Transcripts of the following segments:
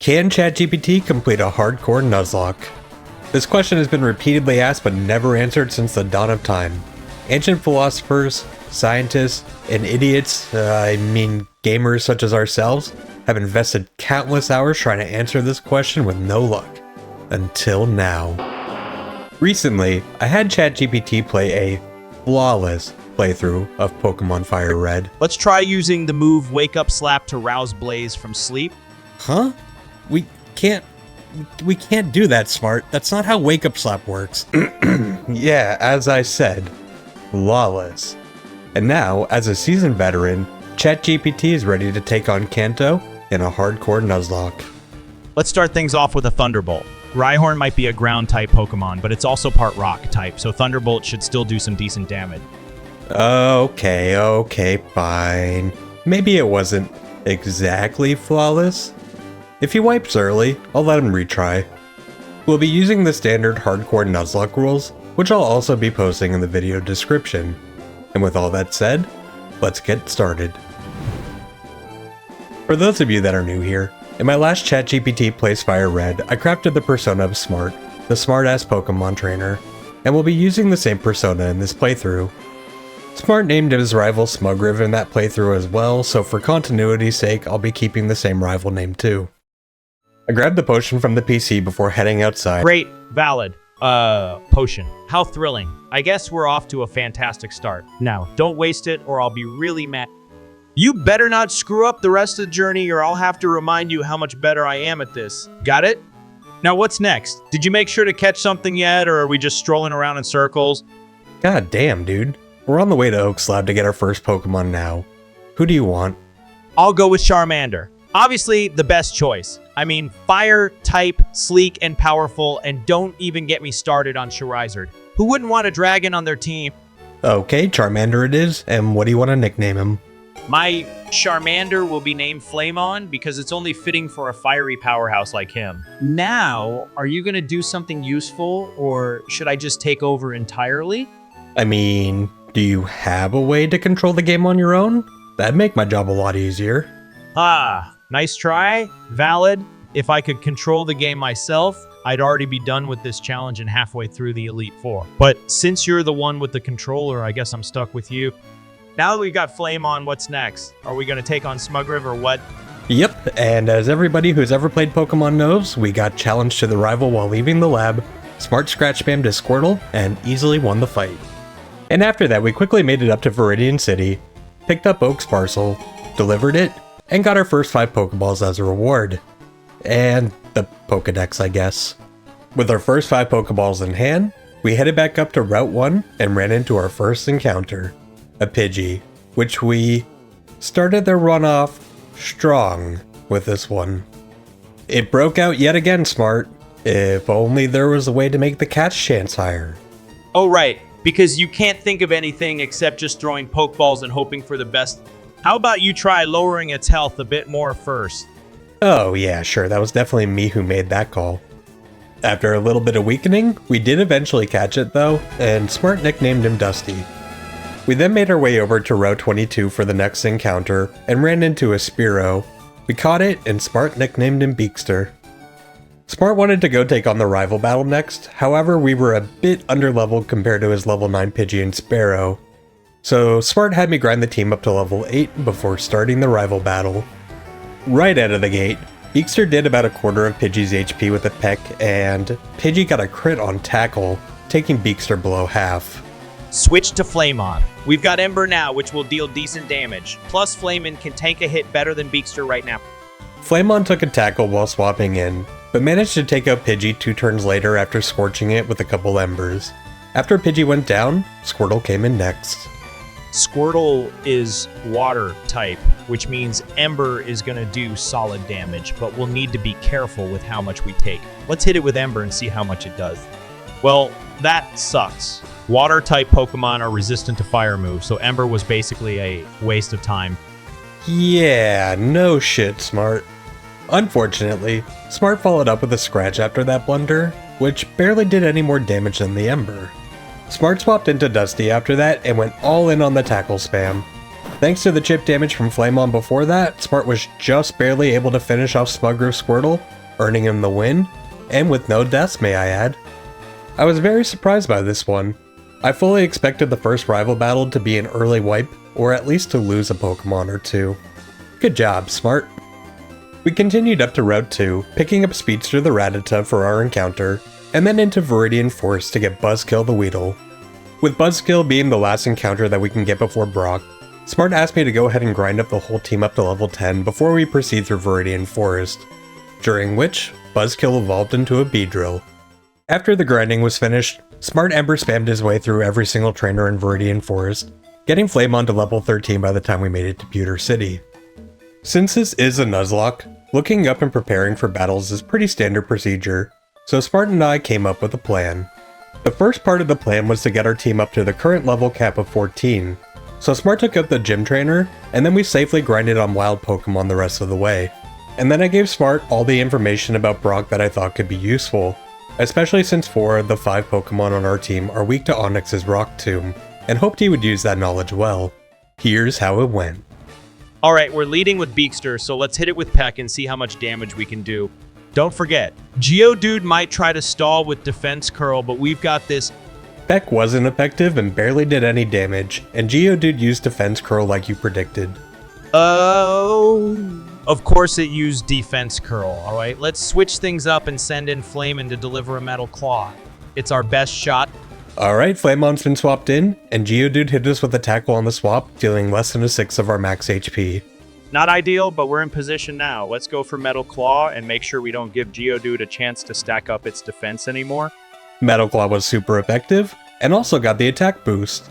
Can ChatGPT complete a hardcore Nuzlocke? This question has been repeatedly asked but never answered since the dawn of time. Ancient philosophers, scientists, and gamers such as ourselves, have invested countless hours trying to answer this question with no luck. Until now. Recently, I had ChatGPT play a flawless playthrough of Pokemon Fire Red. Let's try using the move Wake Up Slap to rouse Blaze from sleep. Huh? We can't do that, Smart. That's not how Wake Up Slap works. Yeah, as I said, flawless. And now, as a seasoned veteran, ChatGPT is ready to take on Kanto in a hardcore Nuzlocke. Let's start things off with a Thunderbolt. Rhyhorn might be a ground-type Pokemon, but it's also part rock-type, so Thunderbolt should still do some decent damage. Okay, fine. Maybe it wasn't exactly flawless. If he wipes early, I'll let him retry. We'll be using the standard hardcore Nuzlocke rules, which I'll also be posting in the video description. And with all that said, let's get started. For those of you that are new here, in my last ChatGPT Plays Fire Red, I crafted the persona of Smart, the smart-ass Pokemon trainer, and we'll be using the same persona in this playthrough. Smart named his rival Smugriv in that playthrough as well, so for continuity's sake, I'll be keeping the same rival name too. I grabbed the potion from the PC before heading outside. Great, valid. Potion. How thrilling. I guess we're off to a fantastic start. Now, don't waste it or I'll be really mad. You better not screw up the rest of the journey or I'll have to remind you how much better I am at this. Got it? Now what's next? Did you make sure to catch something yet or are we just strolling around in circles? God damn, dude. We're on the way to Oak Lab to get our first Pokemon now. Who do you want? I'll go with Charmander. Obviously, the best choice. I mean, fire, type, sleek, and powerful, and don't even get me started on Charizard. Who wouldn't want a dragon on their team? Okay, Charmander it is, and what do you want to nickname him? My Charmander will be named Flameon because it's only fitting for a fiery powerhouse like him. Now, are you going to do something useful, or should I just take over entirely? I mean, do you have a way to control the game on your own? That'd make my job a lot easier. Ah, nice try. Valid. If I could control the game myself, I'd already be done with this challenge and halfway through the Elite Four. But since you're the one with the controller, I guess I'm stuck with you. Now that we've got Flameon, what's next? Are we going to take on Smugriv or what? Yep, and as everybody who's ever played Pokemon knows, we got challenged to the rival while leaving the lab, Smart scratch spammed his Squirtle, and easily won the fight. And after that, we quickly made it up to Viridian City, picked up Oak's parcel, delivered it, and got our first 5 Pokeballs as a reward. And the Pokedex, I guess. With our first 5 Pokeballs in hand, we headed back up to Route 1 and ran into our first encounter, a Pidgey, which we started the runoff strong with this one. It broke out yet again, Smart. If only there was a way to make the catch chance higher. Oh, right. Because you can't think of anything except just throwing Pokeballs and hoping for the best. How about you try lowering its health a bit more first? Oh yeah, sure, that was definitely me who made that call. After a little bit of weakening, we did eventually catch it though, and Smart nicknamed him Dusty. We then made our way over to Route 22 for the next encounter, and ran into a Spearow. We caught it, and Smart nicknamed him Beakster. Smart wanted to go take on the rival battle next, however we were a bit underleveled compared to his level 9 Pidgey and Sparrow. So Smart had me grind the team up to level 8 before starting the rival battle. Right out of the gate, Beakster did about a quarter of Pidgey's HP with a peck, and Pidgey got a crit on tackle, taking Beakster below half. Switch to Flameon. We've got Ember now, which will deal decent damage. Plus, Flameon can tank a hit better than Beakster right now. Flameon took a tackle while swapping in, but managed to take out Pidgey 2 turns later after scorching it with a couple embers. After Pidgey went down, Squirtle came in next. Squirtle is water type, which means Ember is going to do solid damage, but we'll need to be careful with how much we take. Let's hit it with Ember and see how much it does. Well, that sucks. Water type Pokemon are resistant to fire moves, so Ember was basically a waste of time. Yeah, no shit, Smart. Unfortunately, Smart followed up with a scratch after that blunder, which barely did any more damage than the Ember. Smart swapped into Dusty after that and went all in on the tackle spam. Thanks to the chip damage from Flamon before that, Smart was just barely able to finish off Smuggrove Squirtle, earning him the win, and with no deaths, may I add. I was very surprised by this one. I fully expected the first rival battle to be an early wipe, or at least to lose a Pokemon or two. Good job, Smart. We continued up to Route 2, picking up Speedster the Rattata for our encounter, and then into Viridian Forest to get Buzzkill the Weedle. With Buzzkill being the last encounter that we can get before Brock, Smart asked me to go ahead and grind up the whole team up to level 10 before we proceed through Viridian Forest, during which Buzzkill evolved into a Beedrill. After the grinding was finished, Smart Ember spammed his way through every single trainer in Viridian Forest, getting Flamon to level 13 by the time we made it to Pewter City. Since this is a Nuzlocke, looking up and preparing for battles is pretty standard procedure, so Smart and I came up with a plan. The first part of the plan was to get our team up to the current level cap of 14, so Smart took out the gym trainer, and then we safely grinded on wild Pokemon the rest of the way. And then I gave Smart all the information about Brock that I thought could be useful, especially since 4 of the 5 Pokemon on our team are weak to Onix's Rock Tomb, and hoped he would use that knowledge well. Here's how it went. Alright, we're leading with Beakster, so let's hit it with Peck and see how much damage we can do. Don't forget, Geodude might try to stall with Defense Curl, but we've got this. Peck wasn't effective and barely did any damage, and Geodude used Defense Curl like you predicted. Oh, of course it used Defense Curl, alright? Let's switch things up and send in Flamin to deliver a Metal Claw. It's our best shot. Alright, Flamon's been swapped in, and Geodude hit us with a tackle on the swap, dealing less than a 6 of our max HP. Not ideal, but we're in position now. Let's go for Metal Claw and make sure we don't give Geodude a chance to stack up its defense anymore. Metal Claw was super effective, and also got the attack boost.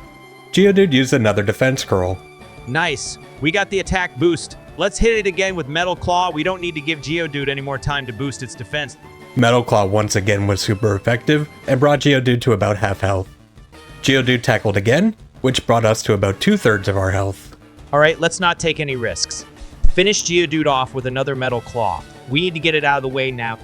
Geodude used another Defense Curl. Nice. We got the attack boost. Let's hit it again with Metal Claw. We don't need to give Geodude any more time to boost its defense. Metal Claw once again was super effective, and brought Geodude to about half health. Geodude tackled again, which brought us to about 2/3 of our health. Alright, let's not take any risks. Finish Geodude off with another Metal Claw. We need to get it out of the way now.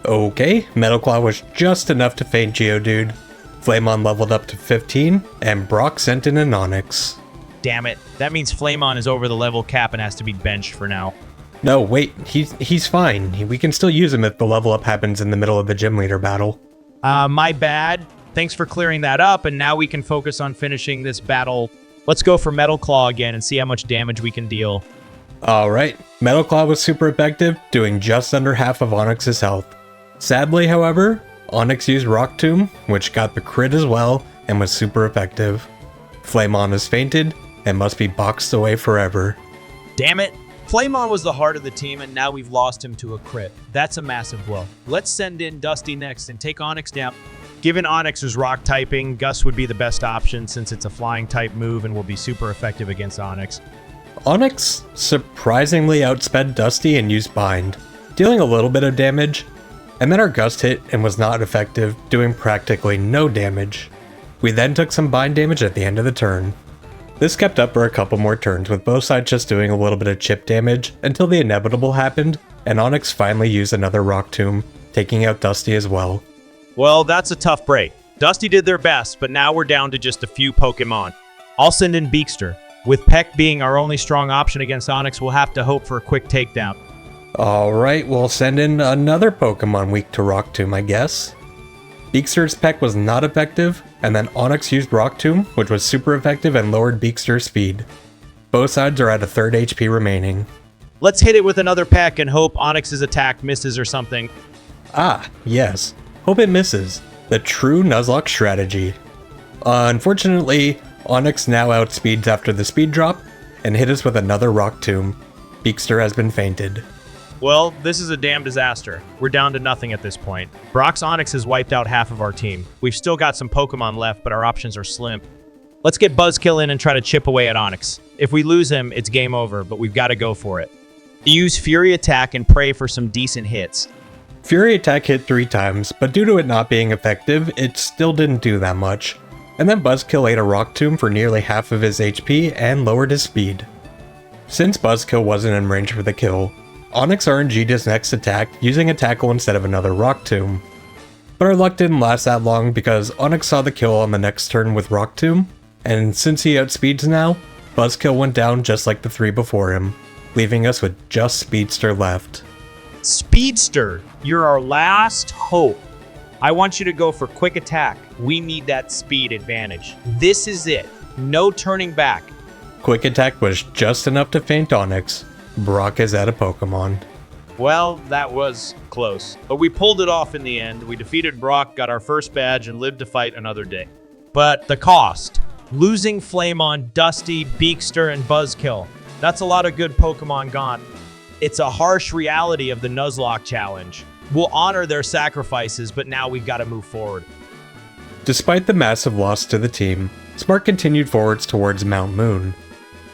Okay, Metal Claw was just enough to feint Geodude. Flamon leveled up to 15, and Brock sent in an Onix. Damn it. That means Flamon is over the level cap and has to be benched for now. No, wait, he's fine. We can still use him if the level up happens in the middle of the gym leader battle. My bad. Thanks for clearing that up, and now we can focus on finishing this battle. Let's go for Metal Claw again and see how much damage we can deal. Alright, Metal Claw was super effective, doing just under half of Onix's health. Sadly, however, Onix used Rock Tomb, which got the crit as well, and was super effective. Flamon is fainted, and must be boxed away forever. Damn it! Flamon was the heart of the team, and now we've lost him to a crit. That's a massive blow. Let's send in Dusty next and take Onix down. Given Onix's rock typing, Gus would be the best option since it's a flying type move and will be super effective against Onix. Onix surprisingly outsped Dusty and used Bind, dealing a little bit of damage, and then our Gust hit and was not effective, doing practically no damage. We then took some Bind damage at the end of the turn. This kept up for a couple more turns, with both sides just doing a little bit of chip damage until the inevitable happened, and Onix finally used another Rock Tomb, taking out Dusty as well. Well, that's a tough break. Dusty did their best, but now we're down to just a few Pokemon. I'll send in Beakster. With Peck being our only strong option against Onix, we'll have to hope for a quick takedown. Alright, we'll send in another Pokemon weak to Rock Tomb, I guess. Beakster's Peck was not effective, and then Onix used Rock Tomb, which was super effective and lowered Beakster's speed. Both sides are at a 3rd HP remaining. Let's hit it with another Peck and hope Onix's attack misses or something. Ah, yes. Hope it misses. The true Nuzlocke strategy. Unfortunately, Onix now outspeeds after the speed drop, and hit us with another Rock Tomb. Beakster has been fainted. Well, this is a damn disaster. We're down to nothing at this point. Brock's Onix has wiped out half of our team. We've still got some Pokemon left, but our options are slim. Let's get Buzzkill in and try to chip away at Onix. If we lose him, it's game over, but we've got to go for it. Use Fury Attack and pray for some decent hits. Fury Attack hit 3 times, but due to it not being effective, it still didn't do that much. And then Buzzkill ate a Rock Tomb for nearly half of his HP and lowered his speed. Since Buzzkill wasn't in range for the kill, Onix RNG'd his next attack using a tackle instead of another Rock Tomb. But our luck didn't last that long because Onix saw the kill on the next turn with Rock Tomb, and since he outspeeds now, Buzzkill went down just like the 3 before him, leaving us with just Speedster left. Speedster, you're our last hope. I want you to go for quick attack. We need that speed advantage. This is it. No turning back. Quick attack was just enough to feint Onyx. Brock is out of Pokemon. Well, that was close. But we pulled it off in the end. We defeated Brock, got our first badge, and lived to fight another day. But the cost. Losing Flamon, Dusty, Beakster, and Buzzkill. That's a lot of good Pokemon gone. It's a harsh reality of the Nuzlocke challenge. We'll honor their sacrifices, but now we've got to move forward. Despite the massive loss to the team, Smart continued forwards towards Mount Moon.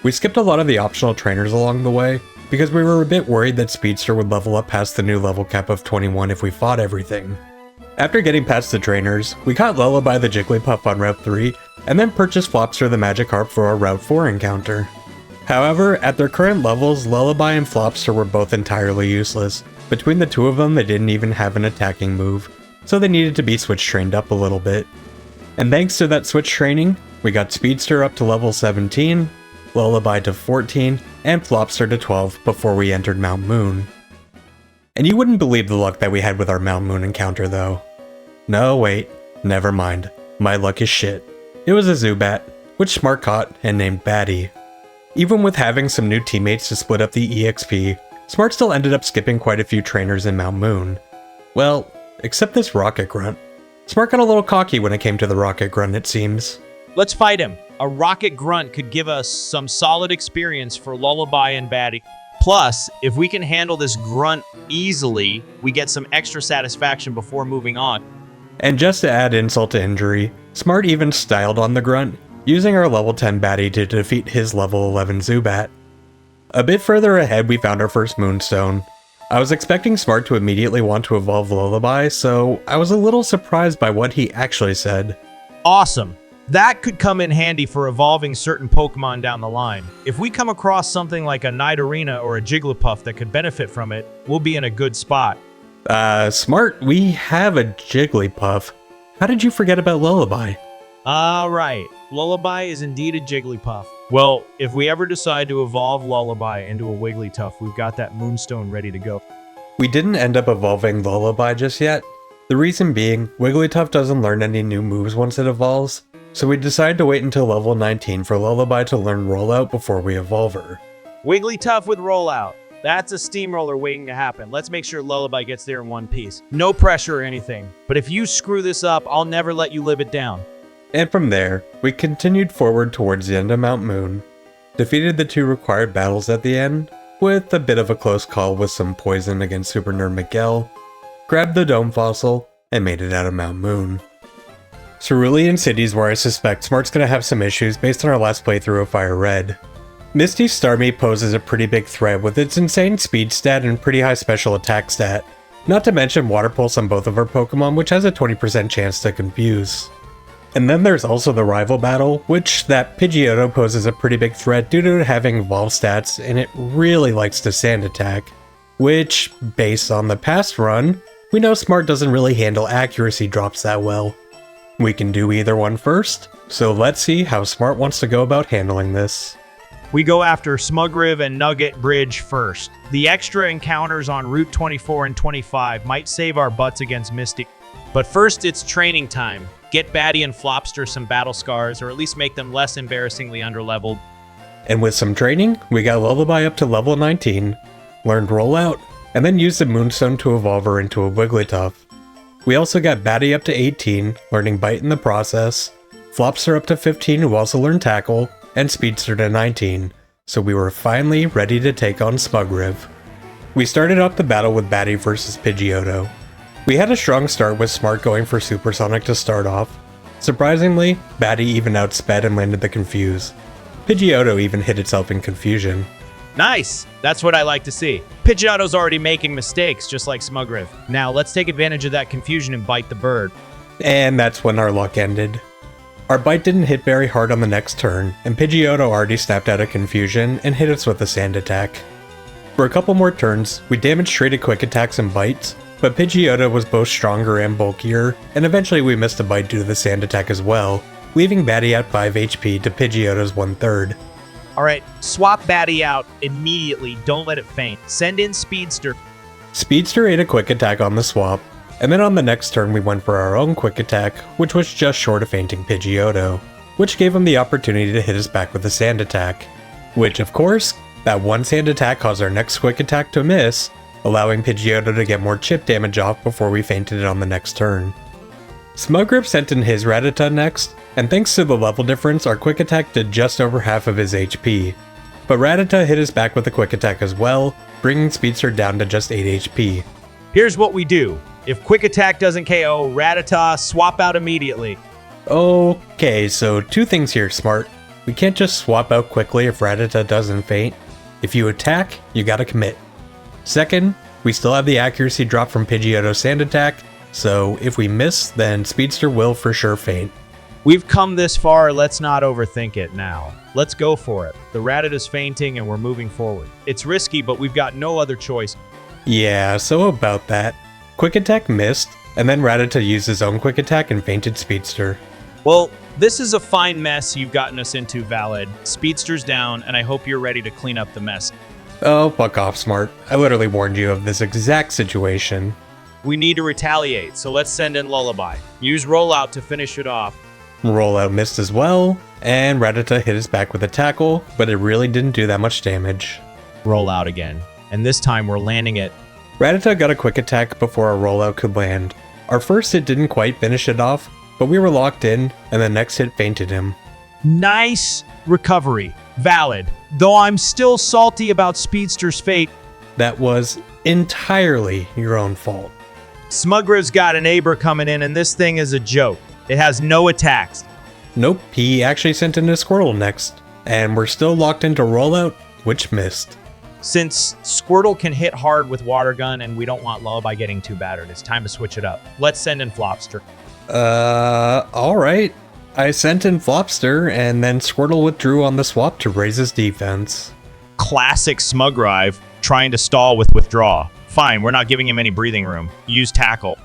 We skipped a lot of the optional trainers along the way, because we were a bit worried that Speedster would level up past the new level cap of 21 if we fought everything. After getting past the trainers, we caught Lullaby the Jigglypuff on Route 3, and then purchased Flopster the Magikarp for our Route 4 encounter. However, at their current levels, Lullaby and Flopster were both entirely useless. Between the two of them, they didn't even have an attacking move, so they needed to be switch trained up a little bit. And thanks to that switch training, we got Speedster up to level 17, Lullaby to 14, and Flopster to 12 before we entered Mount Moon. And you wouldn't believe the luck that we had with our Mount Moon encounter though. No, wait, never mind. My luck is shit. It was a Zubat, which Smart caught and named Batty. Even with having some new teammates to split up the EXP, Smart still ended up skipping quite a few trainers in Mount Moon. Well, except this Rocket Grunt. Smart got a little cocky when it came to the Rocket Grunt, it seems. Let's fight him. A Rocket Grunt could give us some solid experience for Lullaby and Batty. Plus, if we can handle this Grunt easily, we get some extra satisfaction before moving on. And just to add insult to injury, Smart even styled on the Grunt, using our level 10 Batty to defeat his level 11 Zubat. A bit further ahead, we found our first Moonstone. I was expecting Smart to immediately want to evolve Lullaby, so I was a little surprised by what he actually said. Awesome. That could come in handy for evolving certain Pokemon down the line. If we come across something like a Nidorina or a Jigglypuff that could benefit from it, we'll be in a good spot. Smart, we have a Jigglypuff. How did you forget about Lullaby? Right. Lullaby is indeed a Jigglypuff. Well, if we ever decide to evolve Lullaby into a Wigglytuff, we've got that Moonstone ready to go. We didn't end up evolving Lullaby just yet. The reason being, Wigglytuff doesn't learn any new moves once it evolves, so we decided to wait until level 19 for Lullaby to learn Rollout before we evolve her. Wigglytuff with Rollout. That's a steamroller waiting to happen. Let's make sure Lullaby gets there in one piece. No pressure or anything, but if you screw this up, I'll never let you live it down. And from there, we continued forward towards the end of Mount Moon, defeated the 2 required battles at the end, with a bit of a close call with some poison against Super Nerd Miguel, grabbed the Dome Fossil, and made it out of Mount Moon. Cerulean City's where I suspect Smart's gonna have some issues based on our last playthrough of Fire Red. Misty Starmie poses a pretty big threat with its insane speed stat and pretty high special attack stat, not to mention Water Pulse on both of our Pokemon, which has a 20% chance to confuse. And then there's also the rival battle, which that Pidgeotto poses a pretty big threat due to it having evolved stats and it really likes to sand attack, which, based on the past run, we know Smart doesn't really handle accuracy drops that well. We can do either one first, so let's see how Smart wants to go about handling this. We go after Smugriv and Nugget Bridge first. The extra encounters on Route 24 and 25 might save our butts against Misty. But first, it's training time. Get Batty and Flopster some battle scars, or at least make them less embarrassingly underleveled. And with some training, we got Lullaby up to level 19, learned Rollout, and then used the Moonstone to evolve her into a Wigglytuff. We also got Batty up to 18, learning Bite in the process, Flopster up to 15 who also learned Tackle, and Speedster to 19, so we were finally ready to take on Smugriv. We started off the battle with Batty versus Pidgeotto. We had a strong start with Smart going for Supersonic to start off. Surprisingly, Batty even outsped and landed the Confuse. Pidgeotto even hit itself in confusion. Nice! That's what I like to see. Pidgeotto's already making mistakes, just like Smugriv. Now, let's take advantage of that confusion and bite the bird. And that's when our luck ended. Our bite didn't hit very hard on the next turn, and Pidgeotto already snapped out of confusion and hit us with a sand attack. For a couple more turns, we damaged traded quick attacks and bites, but Pidgeotto was both stronger and bulkier, and eventually we missed a bite due to the sand attack as well, leaving Batty at 5 HP to Pidgeotto's 1/3. All right, swap Batty out immediately. Don't let it faint. Send in Speedster. Speedster ate a quick attack on the swap, and then on the next turn we went for our own quick attack, which was just short of fainting Pidgeotto, which gave him the opportunity to hit us back with a sand attack. Which, of course, that one sand attack caused our next quick attack to miss, allowing Pidgeotto to get more chip damage off before we fainted it on the next turn. Smuggrip sent in his Rattata next, and thanks to the level difference, our quick attack did just over half of his HP. But Rattata hit us back with a quick attack as well, bringing Speedster down to just 8 HP. Here's what we do. If quick attack doesn't KO, Rattata, swap out immediately. Okay, so two things here, Smart. We can't just swap out quickly if Rattata doesn't faint. If you attack, you gotta commit. Second, we still have the accuracy drop from Pidgeotto's sand attack, so if we miss, then Speedster will for sure faint. We've come this far, let's not overthink it now. Let's go for it. The Rattata's fainting and we're moving forward. It's risky, but we've got no other choice. Yeah, so about that. Quick attack missed, and then Rattata used his own quick attack and fainted Speedster. Well, this is a fine mess you've gotten us into, Valid. Speedster's down, and I hope you're ready to clean up the mess. Oh, fuck off, Smart. I literally warned you of this exact situation. We need to retaliate, so let's send in Lullaby. Use Rollout to finish it off. Rollout missed as well, and Rattata hit us back with a tackle, but it really didn't do that much damage. Rollout again, and this time we're landing it. Rattata got a quick attack before our rollout could land. Our first hit didn't quite finish it off, but we were locked in, and the next hit fainted him. Nice recovery. Valid. Though I'm still salty about Speedster's fate. That was entirely your own fault. Smuggriv's got an Aber coming in, and this thing is a joke. It has no attacks. Nope, he actually sent in a Squirtle next, and we're still locked into rollout, which missed. Since Squirtle can hit hard with Water Gun and we don't want Lullaby getting too battered, it's time to switch it up. Let's send in Flopster. Alright. I sent in Flopster, and then Squirtle withdrew on the swap to raise his defense. Classic Smugrive, trying to stall with withdraw. Fine, we're not giving him any breathing room. Use Tackle.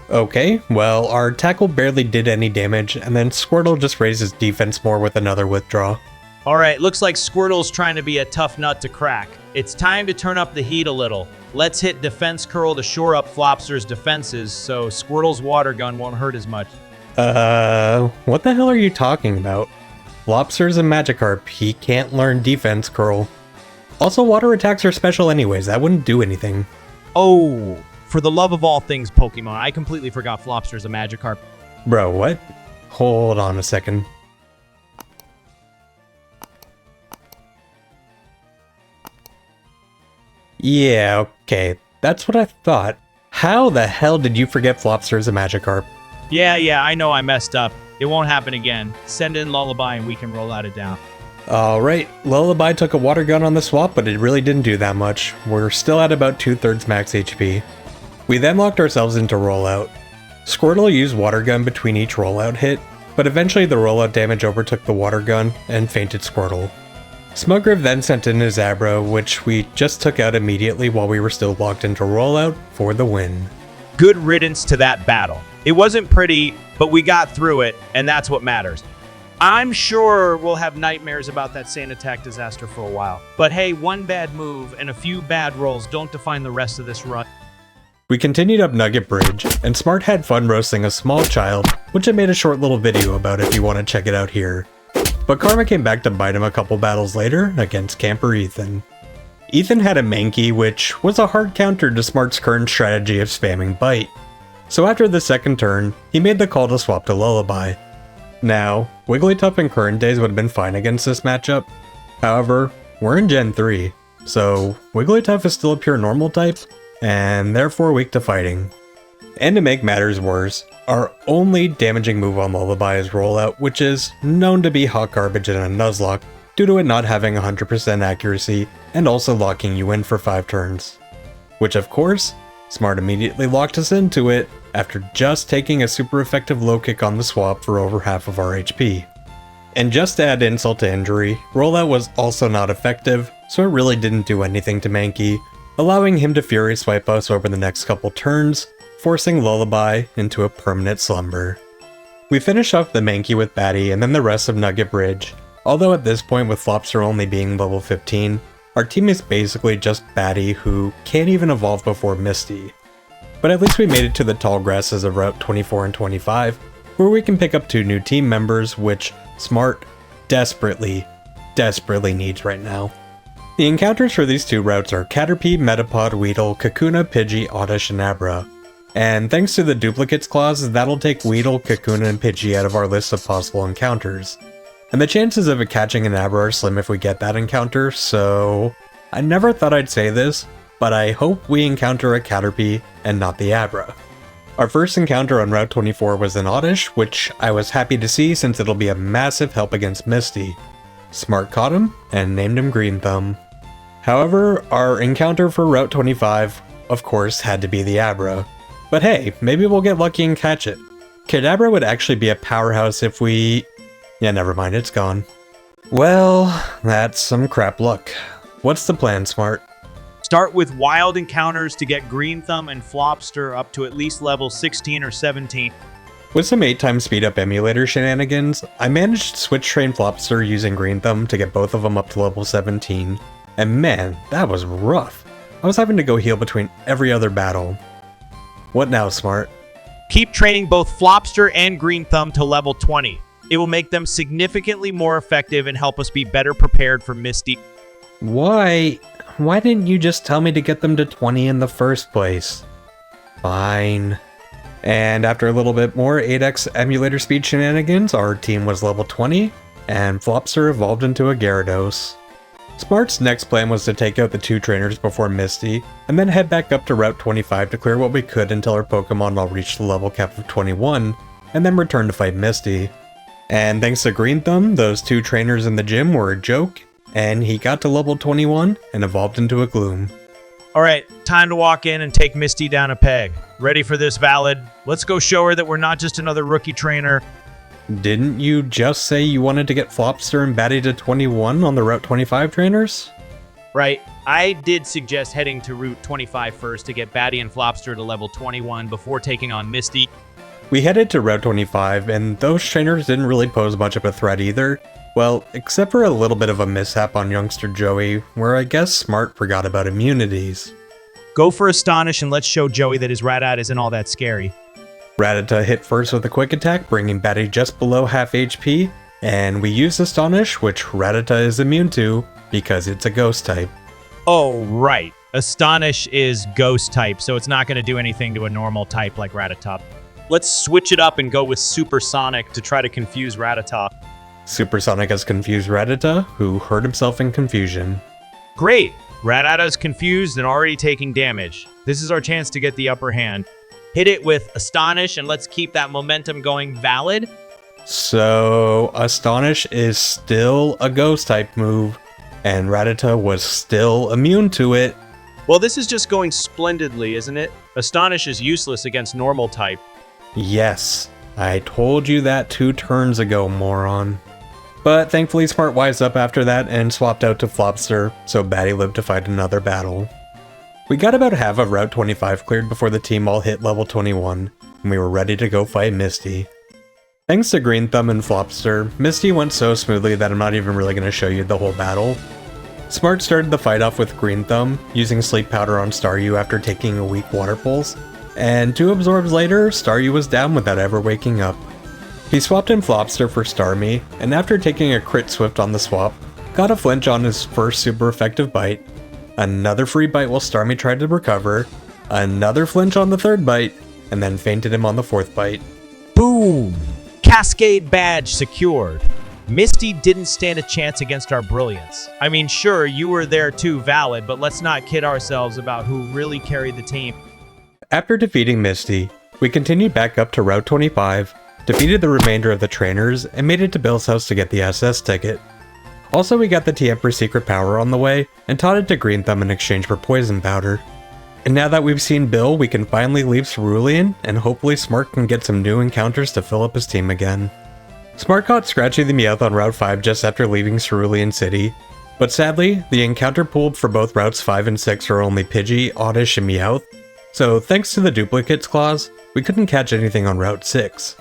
Okay, well, our tackle barely did any damage, and then Squirtle just raised his defense more with another withdraw. Alright, looks like Squirtle's trying to be a tough nut to crack. It's time to turn up the heat a little. Let's hit Defense Curl to shore up Flopster's defenses so Squirtle's Water Gun won't hurt as much. What the hell are you talking about? Flopster's a Magikarp, he can't learn Defense Curl. Also, water attacks are special anyways, that wouldn't do anything. Oh, for the love of all things Pokemon, I completely forgot Flopster's a Magikarp. Bro, what? Hold on a second. Yeah, okay, that's what I thought. How the hell did you forget Flopster's a Magikarp? Yeah, I know I messed up. It won't happen again. Send in Lullaby and we can roll out it down. Alright, Lullaby took a Water Gun on the swap, but it really didn't do that much. We're still at about 2/3 max HP. We then locked ourselves into Rollout. Squirtle used Water Gun between each Rollout hit, but eventually the Rollout damage overtook the Water Gun and fainted Squirtle. Smugriv then sent in his Abra, which we just took out immediately while we were still locked into Rollout for the win. Good riddance to that battle. It wasn't pretty, but we got through it, and that's what matters. I'm sure we'll have nightmares about that sand attack disaster for a while. But hey, one bad move and a few bad rolls don't define the rest of this run. We continued up Nugget Bridge, and Smart had fun roasting a small child, which I made a short little video about if you want to check it out here. But Karma came back to bite him a couple battles later against Camper Ethan. Ethan had a Mankey, which was a hard counter to Smart's current strategy of spamming Bite. So after the second turn, he made the call to swap to Lullaby. Now, Wigglytuff in current days would have been fine against this matchup. However, we're in Gen 3, so Wigglytuff is still a pure normal type, and therefore weak to fighting. And to make matters worse, our only damaging move on Lullaby is Rollout, which is known to be hot garbage in a Nuzlocke due to it not having 100% accuracy and also locking you in for 5 turns. Which of course, Smart immediately locked us into it after just taking a super effective low kick on the swap for over half of our HP. And just to add insult to injury, Rollout was also not effective, so it really didn't do anything to Mankey, allowing him to Fury Swipe us over the next couple turns, forcing Lullaby into a permanent slumber. We finish off the Mankey with Batty and then the rest of Nugget Bridge, Although at this point, with Flopster only being level 15, our team is basically just Batty, who can't even evolve before Misty. But at least we made it to the tall grasses of Route 24 and 25, where we can pick up 2 new team members, which Smart desperately needs right now. The encounters for these 2 routes are Caterpie, Metapod, Weedle, Kakuna, Pidgey, Oddish, and Abra. And thanks to the duplicates clause, that'll take Weedle, Kakuna, and Pidgey out of our list of possible encounters. And the chances of it catching an Abra are slim if we get that encounter, so I never thought I'd say this, but I hope we encounter a Caterpie and not the Abra. Our first encounter on Route 24 was an Oddish, which I was happy to see since it'll be a massive help against Misty. Smart caught him and named him Green Thumb. However, our encounter for Route 25, of course, had to be the Abra. But hey, maybe we'll get lucky and catch it. Kadabra would actually be a powerhouse if we... Yeah, never mind, it's gone. Well, that's some crap luck. What's the plan, Smart? Start with wild encounters to get Green Thumb and Flopster up to at least level 16 or 17. With some 8-time speed up emulator shenanigans, I managed to switch train Flopster using Green Thumb to get both of them up to level 17. And man, that was rough. I was having to go heal between every other battle. What now, Smart? Keep training both Flopster and Green Thumb to level 20. It will make them significantly more effective and help us be better prepared for Misty. Why didn't you just tell me to get them to 20 in the first place? Fine. And after a little bit more 8x emulator speed shenanigans, our team was level 20, and Flopster evolved into a Gyarados. Smart's next plan was to take out the 2 trainers before Misty, and then head back up to Route 25 to clear what we could until our Pokemon all reached the level cap of 21, and then return to fight Misty. And thanks to Green Thumb, those 2 trainers in the gym were a joke, and he got to level 21 and evolved into a Gloom. Alright, time to walk in and take Misty down a peg. Ready for this, Valid? Let's go show her that we're not just another rookie trainer. Didn't you just say you wanted to get Flopster and Batty to 21 on the Route 25 trainers? Right, I did suggest heading to Route 25 first to get Batty and Flopster to level 21 before taking on Misty. We headed to Route 25, and those trainers didn't really pose much of a threat either. Well, except for a little bit of a mishap on youngster Joey, where I guess Smart forgot about immunities. Go for Astonish and let's show Joey that his Rattata isn't all that scary. Rattata hit first with a quick attack, bringing Batty just below half HP, and we used Astonish, which Rattata is immune to, because it's a ghost type. Oh, right. Astonish is ghost type, so it's not going to do anything to a normal type like Rattata. Let's switch it up and go with Supersonic to try to confuse Rattata. Supersonic has confused Rattata, who hurt himself in confusion. Great! Rattata's confused and already taking damage. This is our chance to get the upper hand. Hit it with Astonish and let's keep that momentum going. Valid? So, Astonish is still a ghost type move, and Rattata was still immune to it. Well, this is just going splendidly, isn't it? Astonish is useless against normal type. Yes, I told you that 2 turns ago, moron. But thankfully Smart wised up after that and swapped out to Flopster, so Batty lived to fight another battle. We got about half of Route 25 cleared before the team all hit level 21, and we were ready to go fight Misty. Thanks to Green Thumb and Flopster, Misty went so smoothly that I'm not even really going to show you the whole battle. Smart started the fight off with Green Thumb, using Sleep Powder on Staryu after taking a weak Water Pulse, and 2 absorbs later, Staryu was down without ever waking up. He swapped in Flopster for Starmie, and after taking a crit swift on the swap, got a flinch on his first super effective bite, another free bite while Starmie tried to recover, another flinch on the 3rd bite, and then fainted him on the 4th bite. Boom! Cascade badge secured. Misty didn't stand a chance against our brilliance. I mean, sure, you were there too, Valid, but let's not kid ourselves about who really carried the team. After defeating Misty, we continued back up to Route 25, defeated the remainder of the trainers, and made it to Bill's house to get the SS ticket. Also, we got the T-Emperor secret power on the way, and taught it to Green Thumb in exchange for poison powder. And now that we've seen Bill, we can finally leave Cerulean, and hopefully Smart can get some new encounters to fill up his team again. Smart caught Scratchy the Meowth on Route 5 just after leaving Cerulean City, but sadly, the encounter pooled for both Routes 5 and 6 are only Pidgey, Oddish, and Meowth, so thanks to the duplicates clause, we couldn't catch anything on Route 6.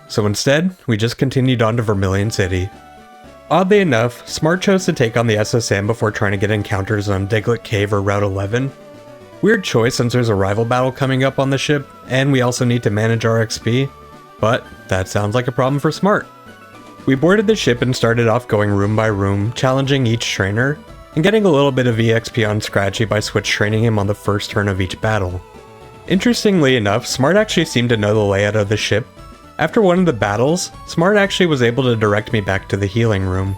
So instead, we just continued on to Vermilion City. Oddly enough, Smart chose to take on the SSM before trying to get encounters on Diglett Cave or Route 11. Weird choice since there's a rival battle coming up on the ship, and we also need to manage our XP, but that sounds like a problem for Smart. We boarded the ship and started off going room by room, challenging each trainer, and getting a little bit of EXP on Scratchy by switch training him on the first turn of each battle. Interestingly enough, Smart actually seemed to know the layout of the ship. After one of the battles, Smart actually was able to direct me back to the healing room.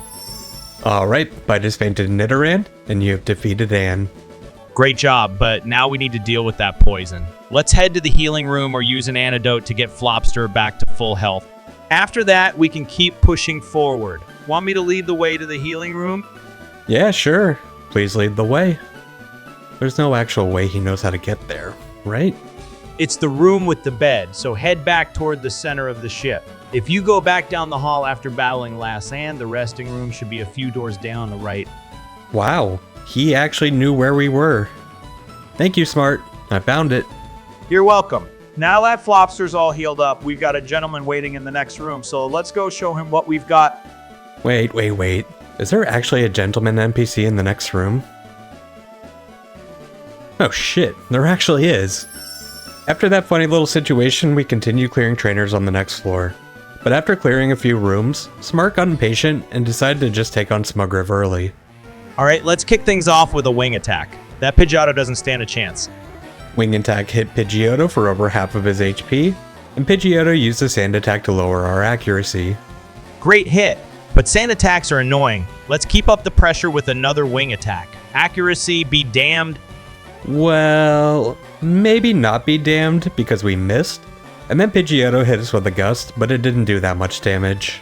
Alright, Bite has fainted Nidoran, and you have defeated Anne. Great job, but now we need to deal with that poison. Let's head to the healing room or use an antidote to get Flopster back to full health. After that, we can keep pushing forward. Want me to lead the way to the healing room? Yeah, sure. Please lead the way. There's no actual way he knows how to get there, right? It's the room with the bed, so head back toward the center of the ship. If you go back down the hall after battling Lass Anne, the resting room should be a few doors down the right. Wow, he actually knew where we were. Thank you, Smart. I found it. You're welcome. Now that Flopster's all healed up, we've got a gentleman waiting in the next room, so let's go show him what we've got. Wait. Is there actually a gentleman NPC in the next room? Oh shit, there actually is. After that funny little situation, we continued clearing trainers on the next floor. But after clearing a few rooms, Smart got impatient and decided to just take on Smugriff early. Alright, let's kick things off with a wing attack. That Pidgeotto doesn't stand a chance. Wing attack hit Pidgeotto for over half of his HP, and Pidgeotto used the sand attack to lower our accuracy. Great hit, but sand attacks are annoying. Let's keep up the pressure with another wing attack. Accuracy be damned. Well, maybe not be damned because we missed, and then Pidgeotto hit us with a gust, but it didn't do that much damage.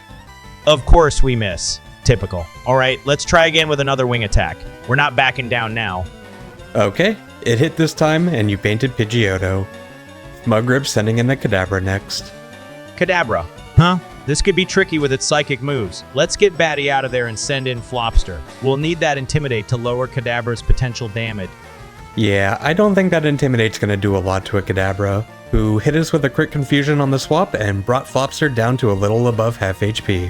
Of course we miss. Typical. Alright, let's try again with another wing attack. We're not backing down now. Okay, it hit this time, and you painted Pidgeotto. Smugriff sending in a Kadabra next. Kadabra. Huh? This could be tricky with its psychic moves. Let's get Batty out of there and send in Flopster. We'll need that Intimidate to lower Kadabra's potential damage. Yeah, I don't think that Intimidate's gonna do a lot to a Kadabra, who hit us with a Crit Confusion on the swap and brought Flopster down to a little above half HP.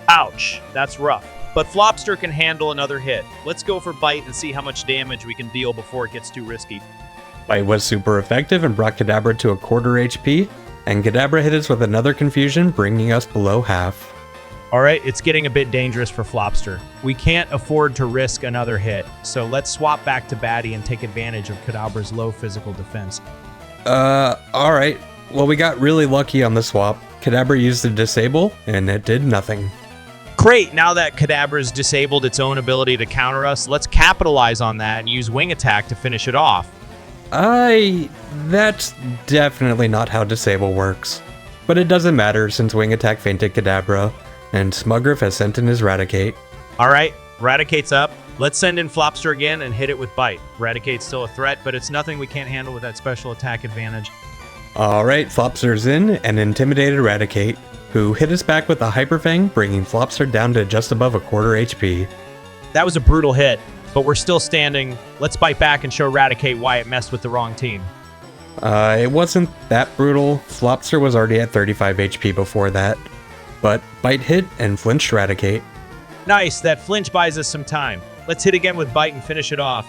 Ouch, that's rough. But Flopster can handle another hit. Let's go for Bite and see how much damage we can deal before it gets too risky. Bite was super effective and brought Kadabra to a quarter HP, and Kadabra hit us with another Confusion, bringing us below half. Alright, it's getting a bit dangerous for Flopster. We can't afford to risk another hit, so let's swap back to Batty and take advantage of Kadabra's low physical defense. Alright. Well, we got really lucky on the swap. Kadabra used the Disable, and it did nothing. Great, now that Kadabra's disabled its own ability to counter us, let's capitalize on that and use Wing Attack to finish it off. That's definitely not how Disable works. But it doesn't matter since Wing Attack fainted Kadabra, and Smugriff has sent in his Raticate. Alright, Raticate's up. Let's send in Flopster again and hit it with Bite. Raticate's still a threat, but it's nothing we can't handle with that special attack advantage. Alright, Flopster's in and intimidated Raticate, who hit us back with a Hyper Fang, bringing Flopster down to just above a quarter HP. That was a brutal hit, but we're still standing. Let's bite back and show Raticate why it messed with the wrong team. It wasn't that brutal. Flopster was already at 35 HP before that. But Bite hit and flinched Raticate. Nice, that flinch buys us some time. Let's hit again with Bite and finish it off.